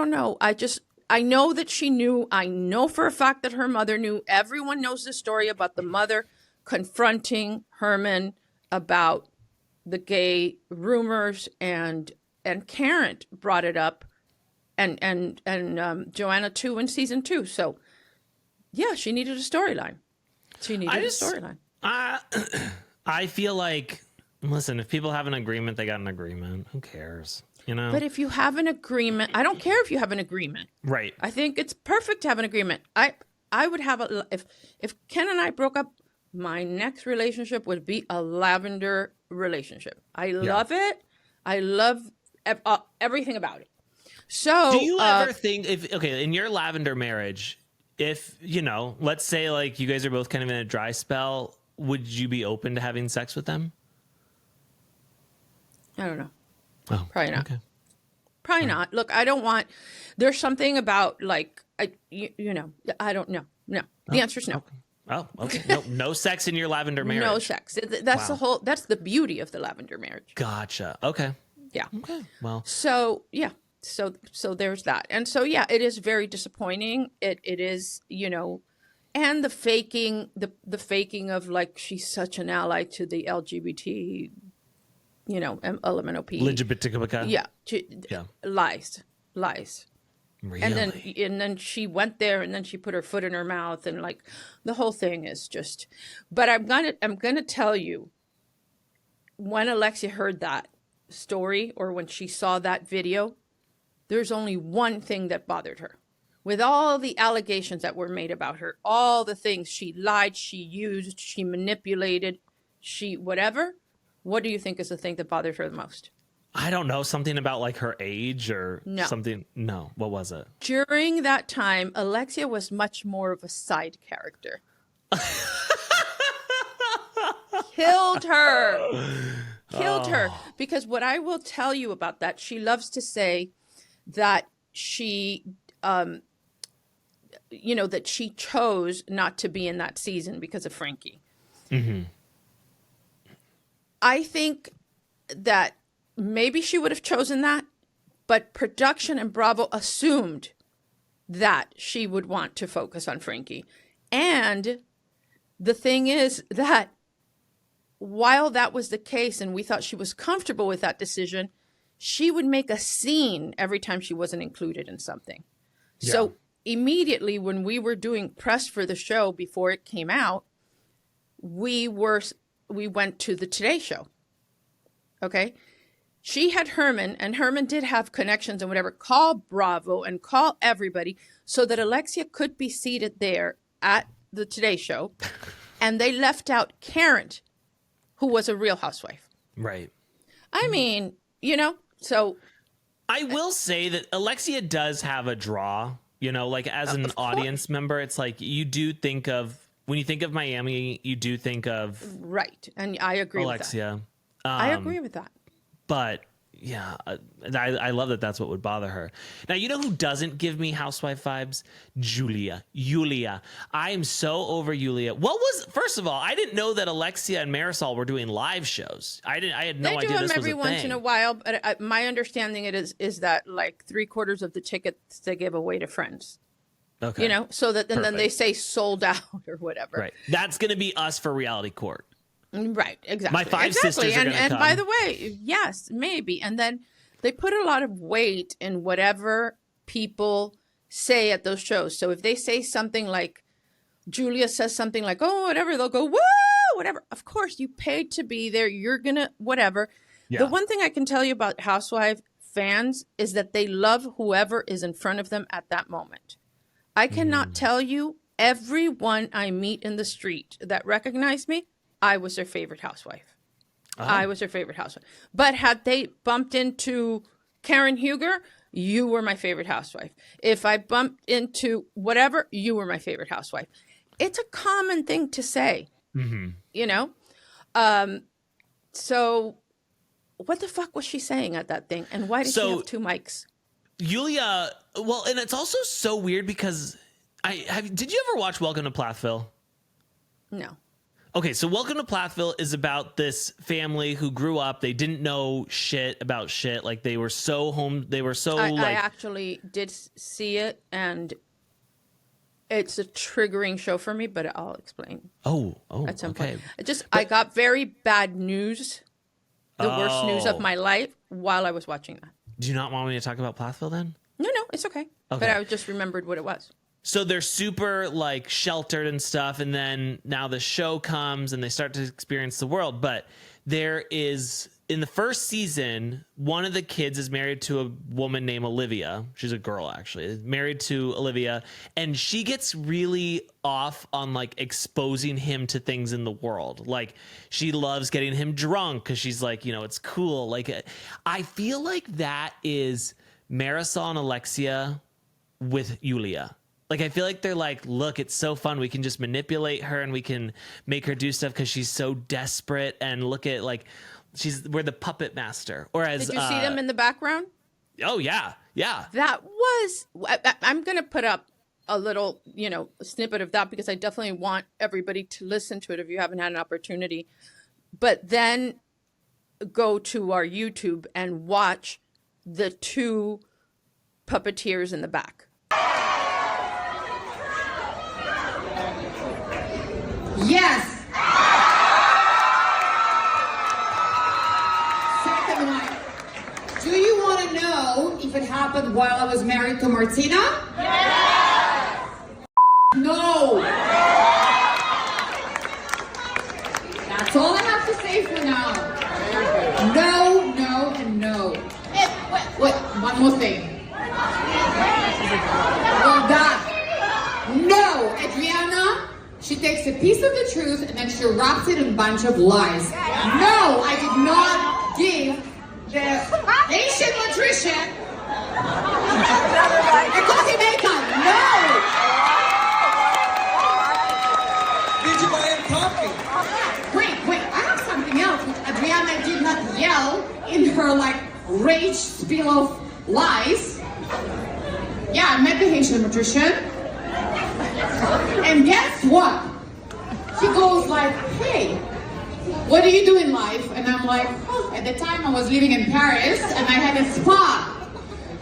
know that she knew. I know for a fact that her mother knew. Everyone knows the story about the mother confronting Herman about the gay rumors, and Karen brought it up, and Joanna too in season 2. So yeah, she needed a storyline. I feel like, listen, if people have an agreement, they got an agreement. Who cares? You know? But if you have an agreement, I don't care if you have an agreement. Right. I think it's perfect to have an agreement. I would have if Ken and I broke up, my next relationship would be a lavender relationship. I love it. I love everything about it. So do you ever think, in your lavender marriage, if, you know, let's say like you guys are both kind of in a dry spell, would you be open to having sex with them? I don't know. Oh, probably not. Okay. Probably not. Look, I don't want, there's something about like, you know, I don't know. No. The answer is no. Okay. Oh, okay. No sex in your lavender marriage. No sex. That's that's the beauty of the lavender marriage. Gotcha. Okay. Yeah. Okay. Well. So yeah. So there's that. And so yeah, it is very disappointing. It is, you know, and the faking of like she's such an ally to the LGBT, you know, LMNOP. LGBTQ. Yeah. Lies. Really? And then she went there, and then she put her foot in her mouth, and like the whole thing is just. But I'm gonna tell you, when Alexia heard that story, or when she saw that video, there's only one thing that bothered her. With all the allegations that were made about her, all the things she lied, she used, she manipulated, she whatever. What do you think is the thing that bothered her the most? I don't know, something about like her age or something. No, what was it? During that time, Alexia was much more of a side character. Killed her. Because what I will tell you about that, she loves to say that she that she chose not to be in that season because of Frankie. Mm-hmm. I think that maybe she would have chosen that, but production and Bravo assumed that she would want to focus on Frankie. And the thing is that while that was the case and we thought she was comfortable with that decision, she would make a scene every time she wasn't included in something. Yeah. So immediately when we were doing press for the show before it came out, we went to the Today Show. Okay? She had Herman, and Herman did have connections and whatever, call Bravo and call everybody so that Alexia could be seated there at the Today Show. And they left out Karen, who was a Real Housewife. Right. I mean, so. I will say that Alexia does have a draw, like as an audience member, it's like you do think of, when you think of Miami, you do think of. Right. And I agree Alexia. with that. I agree with that. But yeah, I love that that's what would bother her. Now, you know who doesn't give me housewife vibes? Yulia. I am so over Yulia. First of all, I didn't know that Alexia and Marisol were doing live shows. I had no idea this was a thing. They do them every once in a while, but my understanding is that like 3/4 of the tickets they give away to friends. Okay. So that and then they say sold out or whatever. Right. That's going to be us for reality court. Right, exactly. My 5 sisters are going to come. And by the way, yes, maybe. And then they put a lot of weight in whatever people say at those shows. So if they say something like, Julia says something like, oh, whatever, they'll go, woo, whatever. Of course, you paid to be there. You're going to, whatever. Yeah. The one thing I can tell you about Housewife fans is that they love whoever is in front of them at that moment. I cannot tell you everyone I meet in the street that recognize me, I was their favorite housewife. Oh. I was their favorite housewife. But had they bumped into Karen Huger, you were my favorite housewife. If I bumped into whatever, you were my favorite housewife. It's a common thing to say, So what the fuck was she saying at that thing? And why did she have 2 mics? Yulia, and it's also so weird because did you ever watch Welcome to Plathville? No. Okay, so Welcome to Plathville is about this family who grew up. They didn't know shit about shit. Like they were so I actually did see it, and it's a triggering show for me, but I'll explain. Oh, at some point. I got very bad news, the worst news of my life while I was watching that. Do you not want me to talk about Plathville then? No, it's okay. But I just remembered what it was. So they're super like sheltered and stuff. And then now the show comes and they start to experience the world. But there is, in the first season, one of the kids is married to a woman named Olivia. She's a girl, actually, married to Olivia. And she gets really off on like exposing him to things in the world. Like she loves getting him drunk because she's like, it's cool. Like I feel like that is Marisol and Alexia with Yulia. Like, I feel like they're like, look, it's so fun. We can just manipulate her and we can make her do stuff because she's so desperate. And look at, like, we're the puppet master. Whereas, did you see them in the background? Oh, yeah. Yeah. That was, I'm going to put up a little, snippet of that because I definitely want everybody to listen to it if you haven't had an opportunity. But then go to our YouTube and watch the 2 puppeteers in the back. Yes. Second one. Do you want to know if it happened while I was married to Martina? Yes. No. That's all I have to say for now. No, no, and no. Wait, one more thing. Well done. No, Adriana. She takes a piece of the truth and then she wraps it in a bunch of lies. No, I did not give the Asian nutrition a coffee maker. No. Did you buy him coffee? Wait, I have something else which Adriana did not yell in her like rage spiel of lies. Yeah, I met the Asian nutrition. And guess what? She goes like, hey, what do you do in life? And I'm like, oh, at the time I was living in Paris and I had a spa.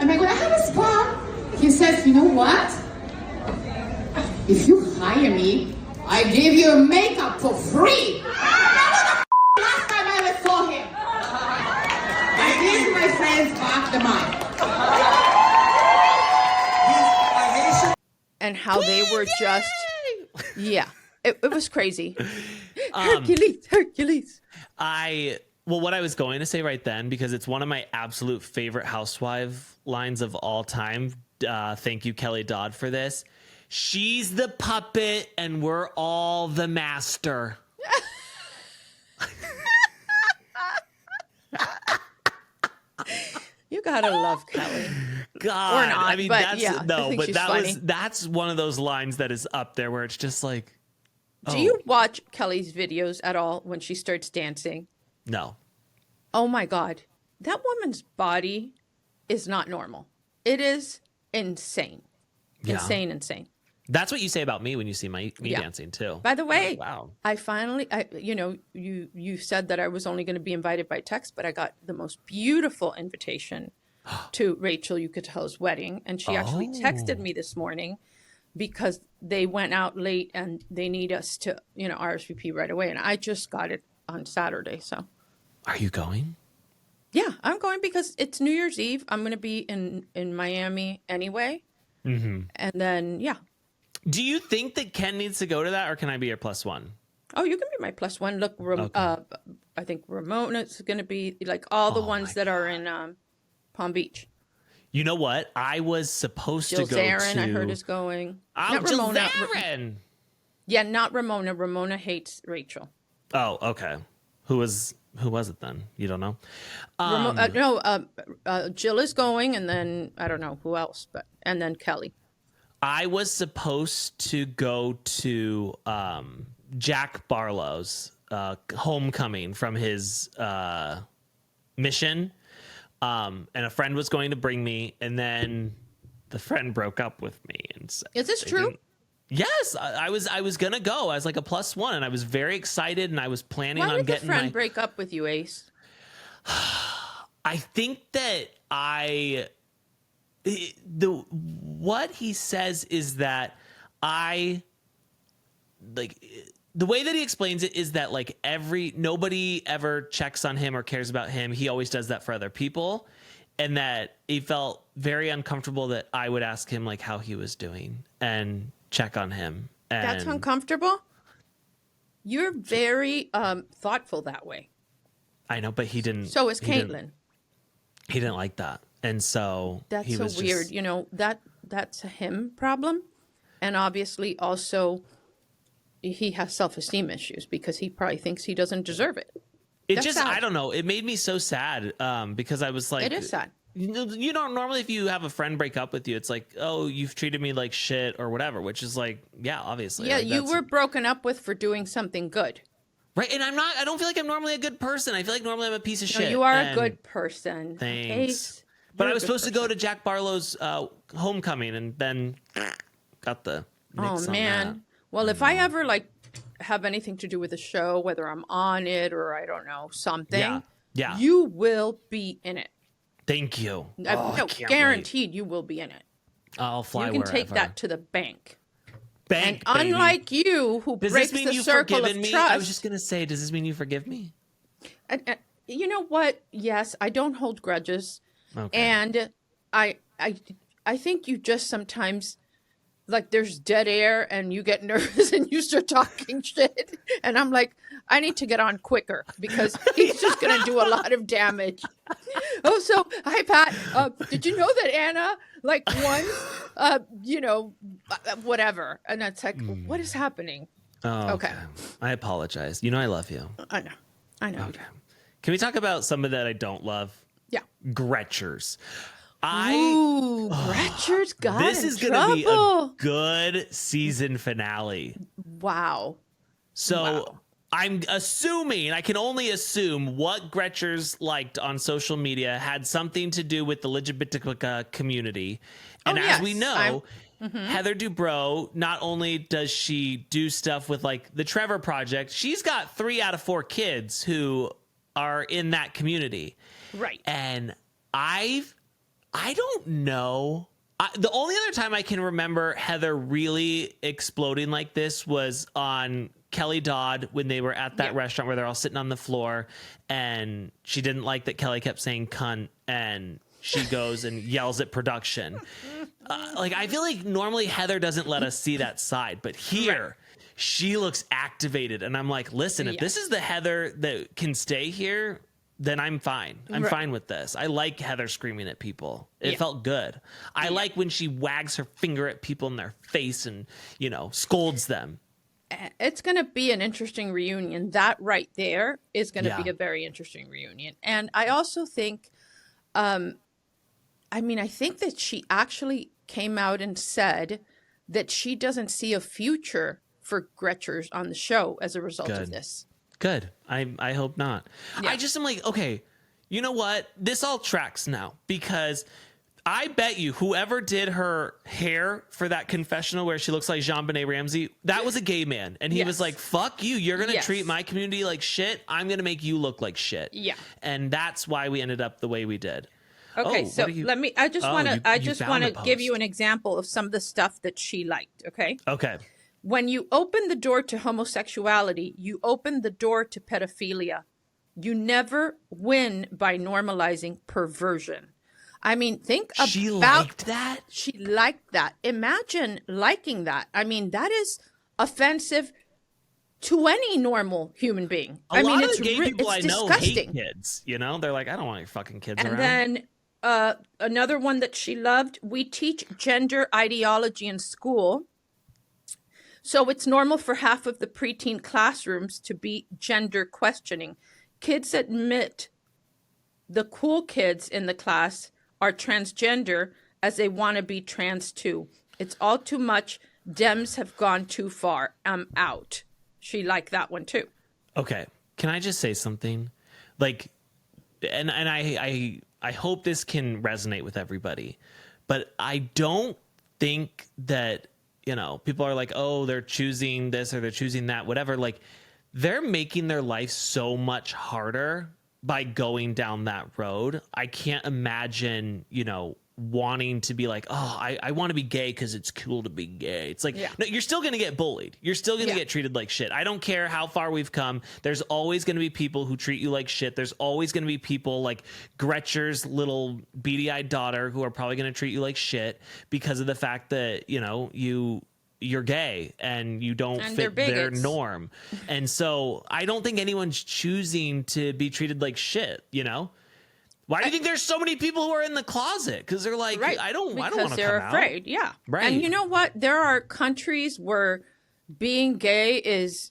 I'm like, well, I have a spa. He says, you know what? If you hire me, I give you makeup for free. That was the last time I ever saw him. I give my friends back the money. And how they were just, yeah, it was crazy. Hercules. Well, what I was going to say right then, because it's one of my absolute favorite housewife lines of all time. Thank you, Kelly Dodd, for this. She's the puppet and we're all the master. You gotta love Kelly. God, or not, I mean, but that's yeah, no, but funny. that's one of those lines that is up there where it's just like, Do you watch Kelly's videos at all when she starts dancing? No. Oh my God. That woman's body is not normal. It is insane. Yeah. Insane. That's what you say about me when you see me dancing too. By the way, wow. I finally, you said that I was only going to be invited by text, but I got the most beautiful invitation to Rachel Yucatel's wedding. And she actually texted me this morning because they went out late and they need us to, RSVP right away. And I just got it on Saturday. So are you going? Yeah, I'm going because it's New Year's Eve. I'm going to be in Miami anyway. Mm-hmm. And then, yeah. Do you think that Ken needs to go to that, or can I be your plus one? Oh, you can be my plus one. Look, I think Ramona's going to be like all the ones that are in Palm Beach. You know what? I was supposed Jill to go Zarin, to... I heard, is going. Oh, Not Jill Ramona. Zarin! Yeah, not Ramona. Ramona hates Rachel. Oh, okay. Who was it then? You don't know? Jill is going, and then I don't know who else, and then Kelly. I was supposed to go to Jack Barlow's homecoming from his mission, and a friend was going to bring me, and then the friend broke up with me. And so is this true? Yes, I was gonna go. I was like a plus one, and I was very excited, and I was planning on getting. Why did the friend break up with you, Ace? I think that what he says is that the way that he explains it is that like nobody ever checks on him or cares about him. He always does that for other people. And that he felt very uncomfortable that I would ask him like how he was doing and check on him. And that's uncomfortable. You're very thoughtful that way. I know, but he didn't. So is Caitlin. He didn't like that. And so that's he so was weird. That's a him problem. And obviously also he has self-esteem issues because he probably thinks he doesn't deserve it. I don't know. It made me so sad because I was like, it is sad. You know, normally if you have a friend break up with you, it's like, oh, you've treated me like shit or whatever, which is like, yeah, obviously. Yeah, like, you were broken up with for doing something good. Right. And I don't feel like I'm normally a good person. I feel like normally I'm a piece of shit. You are a good person. Thanks. Ace, but I was supposed to go to Jack Barlow's homecoming and then got the nix on that. Well, if I ever have anything to do with the show, whether I'm on it or I don't know, something, yeah. You will be in it. Thank you. No, guaranteed you will be in it. I'll fly wherever. You can take that to the bank. And unlike you, who breaks the circle of trust. I was just going to say, does this mean you forgive me? You know what? Yes, I don't hold grudges. Okay. And I think you just sometimes, there's dead air and you get nervous and you start talking shit. And I'm like, I need to get on quicker because he's just going to do a lot of damage. Oh, so, hi, Pat. Did you know that Anna, once, whatever. And it's like, what is happening? Oh, okay. I apologize. You know I love you. I know. Okay. Can we talk about somebody that I don't love? Yeah. Gretchers. Gretchers got this is going to be a good season finale. Wow. So I'm assuming, I can only assume what Gretchers liked on social media had something to do with the LGBTQ community. And as we know, Heather Dubrow, not only does she do stuff with like the Trevor Project, she's got 3 out of 4 kids who are in that community. Right. And I don't know. The only other time I can remember Heather really exploding like this was on Kelly Dodd when they were at that restaurant where they're all sitting on the floor, and she didn't like that Kelly kept saying cunt, and she goes and yells at production. Like, I feel like normally Heather doesn't let us see that side, but here she looks activated, and I'm like, listen, if this is the Heather that can stay here, then I'm fine. I'm fine with this. I like Heather screaming at people. It felt good. I like when she wags her finger at people in their face and, you know, scolds them. It's going to be an interesting reunion. That right there is going to be a very interesting reunion. And I also think, I think that she actually came out and said that she doesn't see a future for Gretchers on the show as a result of this. Good. I hope not. Yeah. I just am like, okay, you know what? This all tracks now, because I bet you whoever did her hair for that confessional where she looks like Jean-Benet Ramsey, that was a gay man. And he was like, fuck you. You're going to treat my community like shit. I'm going to make you look like shit. Yeah. And that's why we ended up the way we did. Okay, so I just want to give you an example of some of the stuff that she liked, okay? Okay. When you open the door to homosexuality, you open the door to pedophilia. You never win by normalizing perversion. I mean, think about... She liked that? She liked that. Imagine liking that. I mean, that is offensive to any normal human being. A lot of the gay people I know hate kids, you know? They're like, I don't want your fucking kids around. And then another one that she loved, we teach gender ideology in school. So it's normal for half of the preteen classrooms to be gender questioning. Kids admit the cool kids in the class are transgender as they want to be trans too. It's all too much. Dems have gone too far. I'm out. She liked that one too. Okay. Can I just say something? Like, and I hope this can resonate with everybody, but I don't think that, you know, people are like, oh, they're choosing this or they're choosing that, whatever. Like, they're making their life so much harder by going down that road. I can't imagine, you know, wanting to be like, oh, I want to be gay because it's cool to be gay. It's like, no, you're still going to get bullied. You're still going to get treated like shit. I don't care how far we've come. There's always going to be people who treat you like shit. There's always going to be people like Gretcher's little beady-eyed daughter who are probably going to treat you like shit because of the fact that, you know, you're gay and you don't fit their norm. And so I don't think anyone's choosing to be treated like shit, you know? Why do you think there's so many people who are in the closet? Because they're like, I don't want to come out. Because they're afraid, Right. And you know what? There are countries where being gay is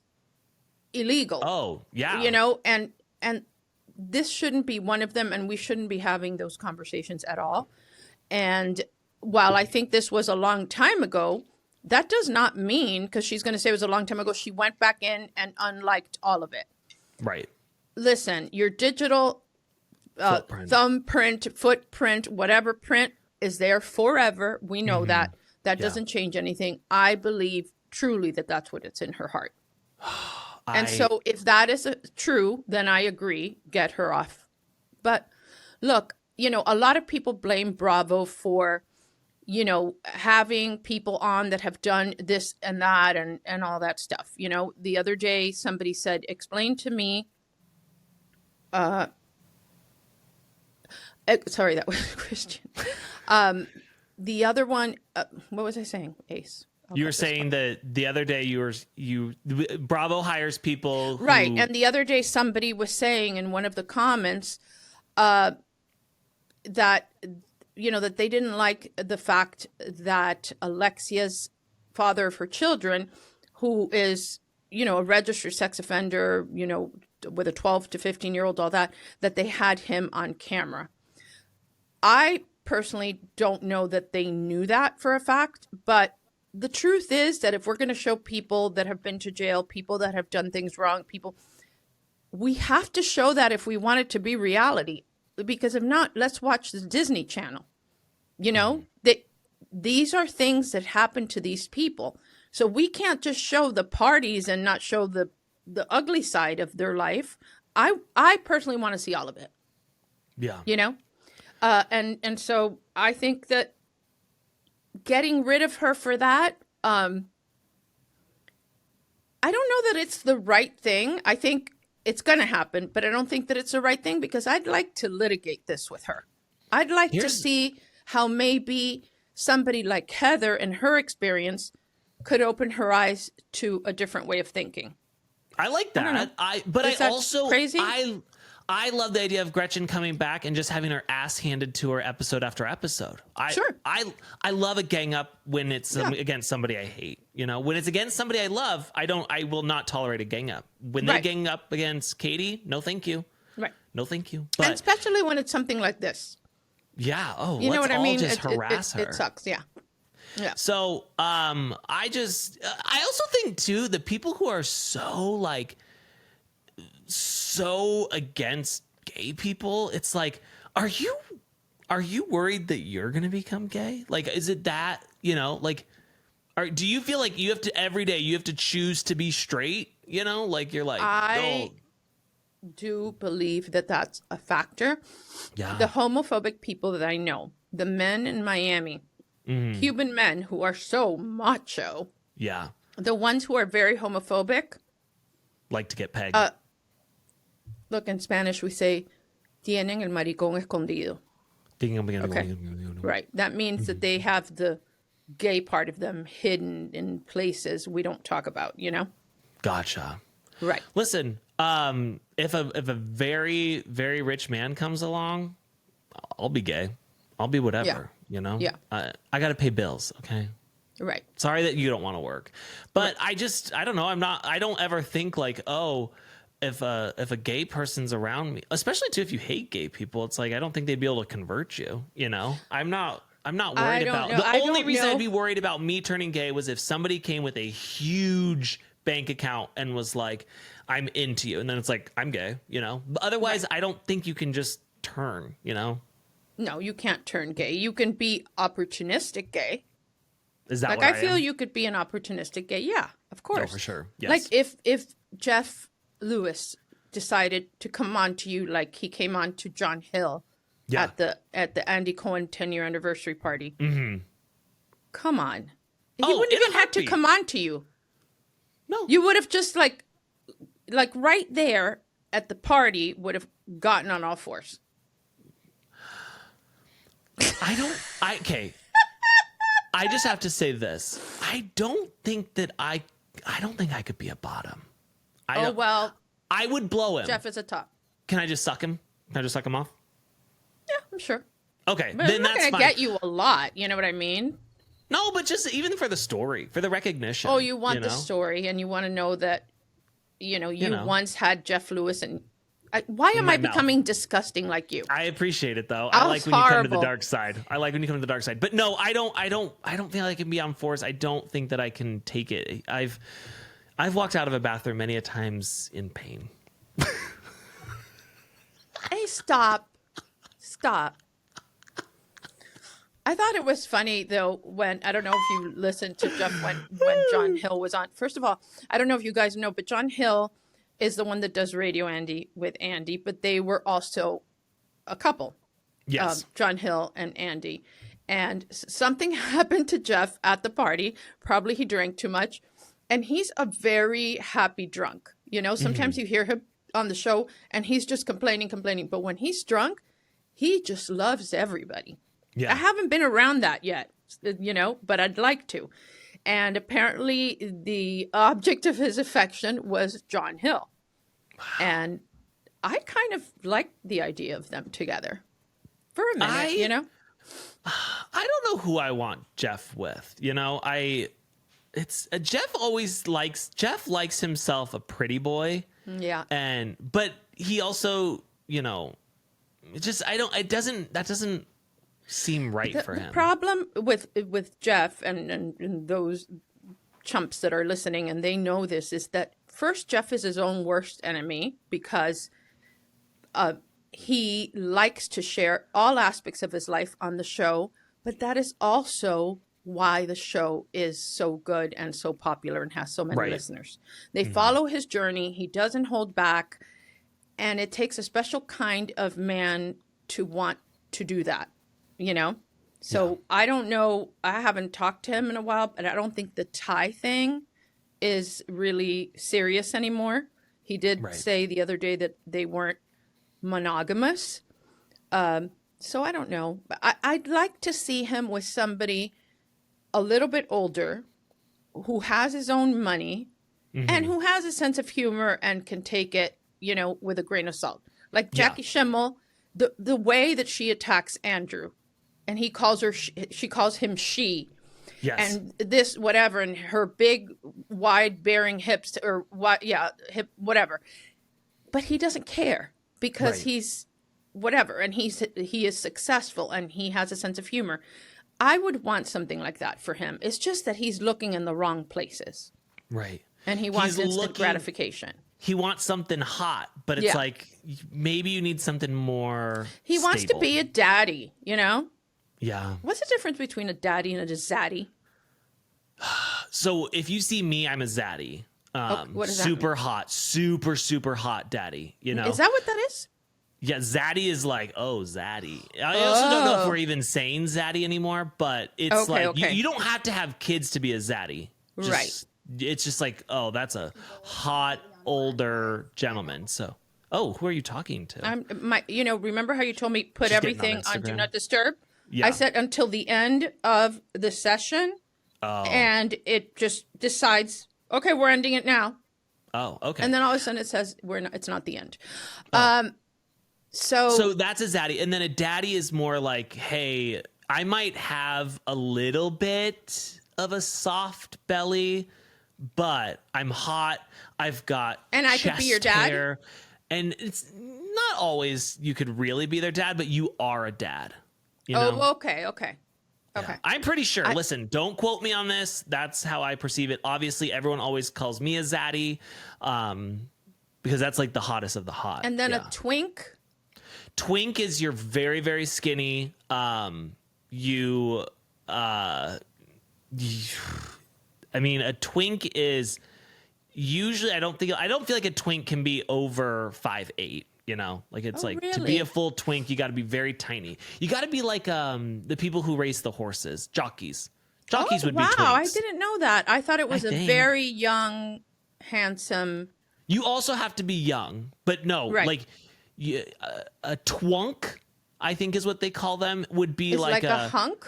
illegal. Oh, yeah. You know, and this shouldn't be one of them, and we shouldn't be having those conversations at all. And while I think this was a long time ago, that does not mean, because she's going to say it was a long time ago, she went back in and unliked all of it. Right. Listen, your digital thumbprint, footprint, whatever print is there forever. We know that. That doesn't change anything. I believe truly that that's what it's in her heart. And so if that is true, then I agree, get her off. But look, you know, a lot of people blame Bravo for, you know, having people on that have done this and that and all that stuff. You know, the other day somebody said, explain to me, sorry, that was Christian. The other one, what was I saying, Ace? You were saying that the other day Bravo hires people who... Right, and the other day somebody was saying in one of the comments that, you know, that they didn't like the fact that Alexia's father of her children, who is, you know, a registered sex offender, you know, with a 12 to 15-year-old, all that they had him on camera. I personally don't know that they knew that for a fact, but the truth is that if we're going to show people that have been to jail, people that have done things wrong, we have to show that if we want it to be reality. Because if not, let's watch the Disney Channel. You know, these are things that happen to these people. So we can't just show the parties and not show the ugly side of their life. I personally want to see all of it. Yeah. You know? And so I think that getting rid of her for that, I don't know that it's the right thing. I think it's going to happen, but I don't think that it's the right thing because I'd like to litigate this with her. I'd like to see how maybe somebody like Heather and her experience could open her eyes to a different way of thinking. I like that. Is that also crazy? I love the idea of Gretchen coming back and just having her ass handed to her episode after episode. I love a gang up when it's against somebody I hate. You know, when it's against somebody I love, I will not tolerate a gang up. When they gang up against Katie, no thank you. Right. No thank you. But and especially when it's something like this. Yeah. Oh, you know what I mean? Just harass her. It sucks. Yeah. Yeah. So, I also think too, the people who are so against gay people, it's like, are you worried that you're going to become gay? Like, is it that, you know, like, do you feel like you have to, every day you have to choose to be straight, you know, like you're like, I do believe that that's a factor. Yeah. The homophobic people that I know, the men in Miami, Cuban men who are so macho. Yeah. The ones who are very homophobic. Like to get pegged. Look, in Spanish, we say, tienen el maricón escondido. Okay. Right. That means that they have the gay part of them hidden in places we don't talk about, you know? Gotcha. Right. Listen, if a very, very rich man comes along, I'll be gay. I'll be whatever, you know? Yeah. I got to pay bills, okay? Right. Sorry that you don't want to work. But I don't know. I don't ever think like, oh, if a gay person's around me, especially too if you hate gay people, it's like I don't think they'd be able to convert you, you know? I'm not worried about the only reason I'd be worried about me turning gay was if somebody came with a huge bank account and was like, I'm into you, and then it's like, I'm gay, you know? But otherwise, I don't think you can just turn, you know? No, you can't turn gay. You can be opportunistic gay. Is that like what I feel you could be an opportunistic gay? Yeah, of course. No, for sure. Yes. Like if Jeff Lewis decided to come on to you like he came on to John Hill at the Andy Cohen 10-year anniversary party. Mm-hmm. Come on. He wouldn't even have to come on to you. No. You would have just like right there at the party would have gotten on all fours. I just have to say this. I don't think I could be a bottom. I would blow him. Jeff is a top. Can I just suck him? Can I just suck him off? Yeah, I'm sure. Okay, but then I'm not that's gonna get you a lot. You know what I mean? No, but just even for the story, for the recognition. Oh, you want the story, and you want to know that, you once had Jeff Lewis, and why am I becoming disgusting like you? I appreciate it though. I like when you come to the dark side. But no, I don't feel I can be on force. I don't think that I can take it. I've walked out of a bathroom many a times in pain. Hey, stop. I thought it was funny though when I don't know if you listened to Jeff when John Hill was on. First of all, I don't know if you guys know, but John Hill is the one that does Radio Andy with Andy, but they were also a couple. Yes. John Hill and Andy. And something happened to Jeff at the party. Probably he drank too much. And he's a very happy drunk. You know, sometimes you hear him on the show and he's just complaining. But when he's drunk, he just loves everybody. Yeah. I haven't been around that yet, but I'd like to. And apparently the object of his affection was John Hill. Wow. And I kind of like the idea of them together for a minute, I don't know who I want Jeff with, Jeff likes himself a pretty boy. Yeah. But he also, that doesn't seem right for him. The problem with Jeff and those chumps that are listening and they know this is that first Jeff is his own worst enemy because he likes to share all aspects of his life on the show But that is also why the show is so good and so popular and has so many listeners. They follow his journey. He doesn't hold back. And it takes a special kind of man to want to do that, you know? So I don't know. I haven't talked to him in a while, but I don't think the Thai thing is really serious anymore. He did say the other day that they weren't monogamous. So I don't know. I'd like to see him with somebody a little bit older who has his own money and who has a sense of humor and can take it, you know, with a grain of salt. Like Jackie Schimmel, the way that she attacks Andrew, and he calls her, she calls him she. Yes. And this, whatever, and her big, wide-bearing hips, or what, hip, whatever. But he doesn't care because he's whatever, and he is successful, and he has a sense of humor. I would want something like that for him. It's just that he's looking in the wrong places. Right. And he wants instant gratification. He wants something hot, but it's like, maybe you need something more He wants to stable. be a daddy, you know? Yeah. What's the difference between a daddy and a zaddy? So if you see me, I'm a zaddy. What does that Super mean? hot, super hot daddy, you know? Is that what that is? Yeah, zaddy is like, oh, zaddy. I also don't know if we're even saying zaddy anymore, but it's you don't have to have kids to be a zaddy. Right. It's just like, oh, that's a hot, older gentleman. So, who are you talking to? Remember how you told me put She's everything on on Do Instagram. Not Disturb? Yeah. I said until the end of the session, and it just decides, okay, we're ending it now. Oh, okay. And then all of a sudden it says it's not the end. So that's a zaddy. And then a daddy is more like, hey, I might have a little bit of a soft belly, but I'm hot. I've got and I could be your dad. Hair, and it's not always you could really be their dad, but you are a dad. You know? Okay. Yeah. I'm pretty sure. Listen, don't quote me on this. That's how I perceive it. Obviously, everyone always calls me a zaddy, because that's like the hottest of the hot. And then a twink. Twink is you're very, very skinny. I mean, a twink is usually I don't feel like a twink can be over 5'8". You know, like it's to be a full twink, you got to be very tiny. You got to be like the people who race the horses, jockeys. Jockeys would be twinks. Wow, I didn't know that. I thought it was a very young, handsome. You also have to be young, but no, like a twunk, I think is what they call them, would be like a hunk.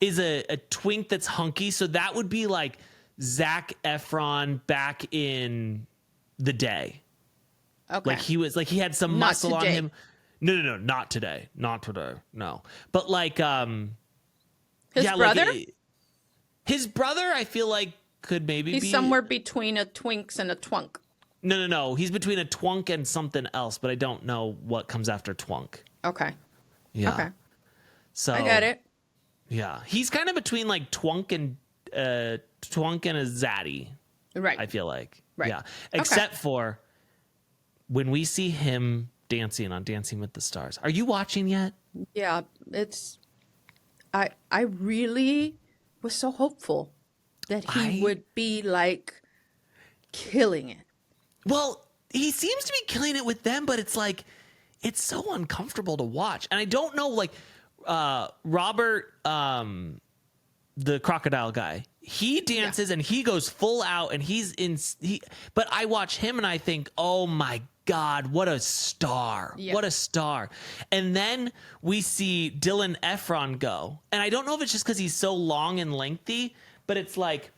Is a twink that's hunky, so that would be like Zac Efron back in the day. Okay. Like he had some muscle on him. No, not today. Not today. No. But like his brother? Like his brother I feel like could maybe He's be somewhere between a twinks and a twunk. No. He's between a twunk and something else, but I don't know what comes after twunk. Okay. Yeah. Okay. So I get it. Yeah. He's kind of between like twunk and a zaddy. Right. I feel like. Right. Yeah. Except for when we see him dancing on Dancing with the Stars. Are you watching yet? Yeah, I really was so hopeful that he would be like killing it. Well, he seems to be killing it with them, but it's like it's so uncomfortable to watch. And I don't know, like Robert, the crocodile guy, he dances and he goes full out and but I watch him and I think, oh my God, what a star. Yeah. What a star. And then we see Dylan Efron go. And I don't know if it's just because he's so long and lengthy, but it's like,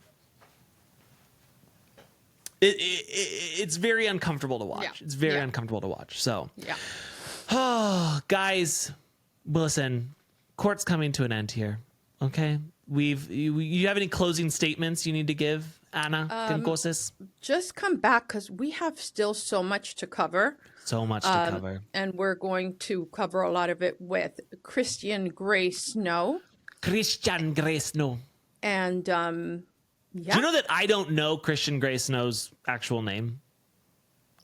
it's very uncomfortable to watch. Yeah. It's very uncomfortable to watch. So, guys, listen, court's coming to an end here. Okay. You have any closing statements you need to give, Ana Quincoces? Just come back because we have still so much to cover. So much to cover. And we're going to cover a lot of it with Christian Grey Snow. Christian Grey Snow. And do you know that I don't know Christian Grey Snow's actual name?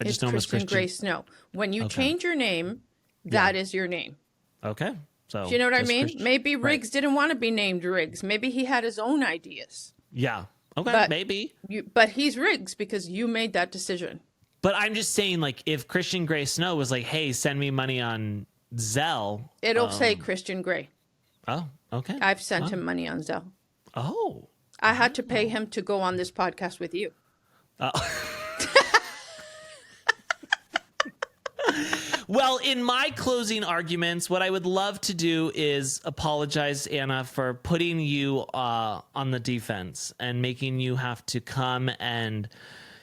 I just know him as Christian Grey Snow. When you change your name, that is your name. Okay. So Do you know what I just mean? Christian- Maybe right. Riggs didn't want to be named Riggs. Maybe he had his own ideas. Yeah. Okay. But Maybe. But he's Riggs because you made that decision. But I'm just saying, like, if Christian Grey Snow was like, "Hey, send me money on Zelle," It'll say Christian Grey. Oh, okay. I've sent him money on Zelle. Oh. I had to pay him to go on this podcast with you. Well, in my closing arguments, what I would love to do is apologize, Anna, for putting you on the defense and making you have to come and,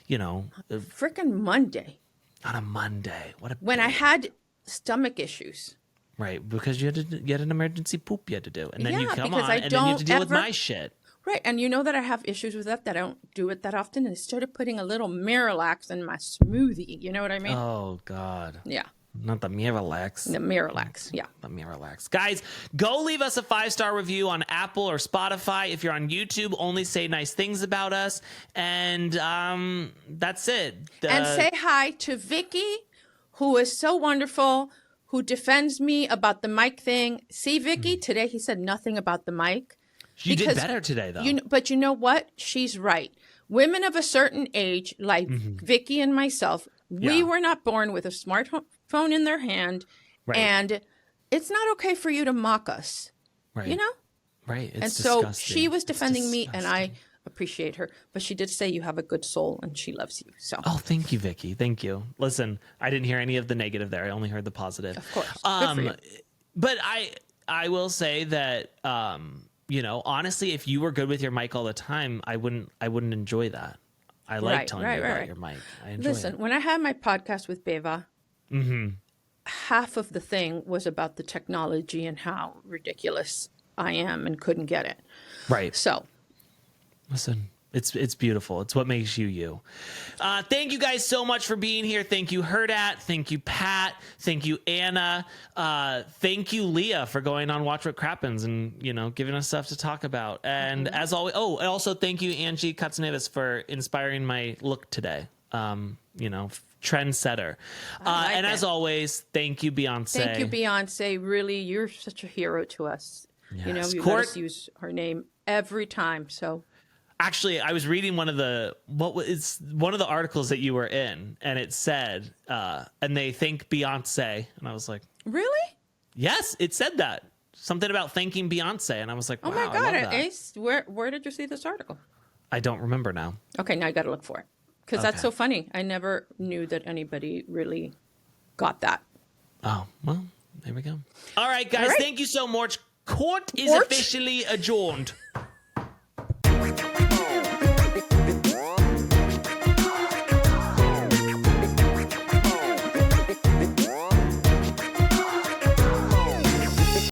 Frickin' Monday. on a Monday. When I had stomach issues. Right, because you had an emergency poop you had to do, and then you Yeah, come because on, I and then you have to don't deal with ever- my shit. Right, and you know that I have issues with that I don't do it that often. And I started putting a little Miralax in my smoothie. You know what I mean? Oh God. Yeah. Not the Miralax. The Miralax, yeah. The Miralax. Guys, go leave us a 5-star review on Apple or Spotify. If you're on YouTube, only say nice things about us. And that's it. And say hi to Vicky, who is so wonderful, who defends me about the mic thing. See, Vicky, today he said nothing about the mic. You did better today, though. But you know what? She's right. Women of a certain age, like Vicky and myself, we were not born with a smartphone in their hand. Right. And it's not okay for you to mock us. Right. You know? Right. It's and so disgusting. she was defending me, and I appreciate her. But she did say you have a good soul, and she loves you. So. Oh, thank you, Vicky. Thank you. Listen, I didn't hear any of the negative there. I only heard the positive. Of course. Good for you. But I will say that honestly, if you were good with your mic all the time, I wouldn't enjoy that. I like telling you about your mic. I enjoy Listen, when I had my podcast with Beva, half of the thing was about the technology and how ridiculous I am and couldn't get it. Right. So, listen, it's beautiful. It's what makes you you. Thank you guys so much for being here. Thank you, Hurrdat. Thank you, Pat. Thank you, Anna. Thank you, Leah, for going on Watch What Crappens and giving us stuff to talk about. And as always, and also thank you, Angie Katsanevas, for inspiring my look today. Trendsetter. And as always, thank you, Beyonce. Thank you, Beyonce. Really, you're such a hero to us. Yes. You let us use her name every time. So. Actually, I was reading one of the articles that you were in, and it said, and they thank Beyonce, and I was like, really? Yes, it said that. Something about thanking Beyonce, and I was like, wow, oh my God, I love that. Ace, where did you see this article? I don't remember now. Okay, now I got to look for it because that's so funny. I never knew that anybody really got that. Oh well, there we go. All right, guys, thank you so much. Court is officially adjourned.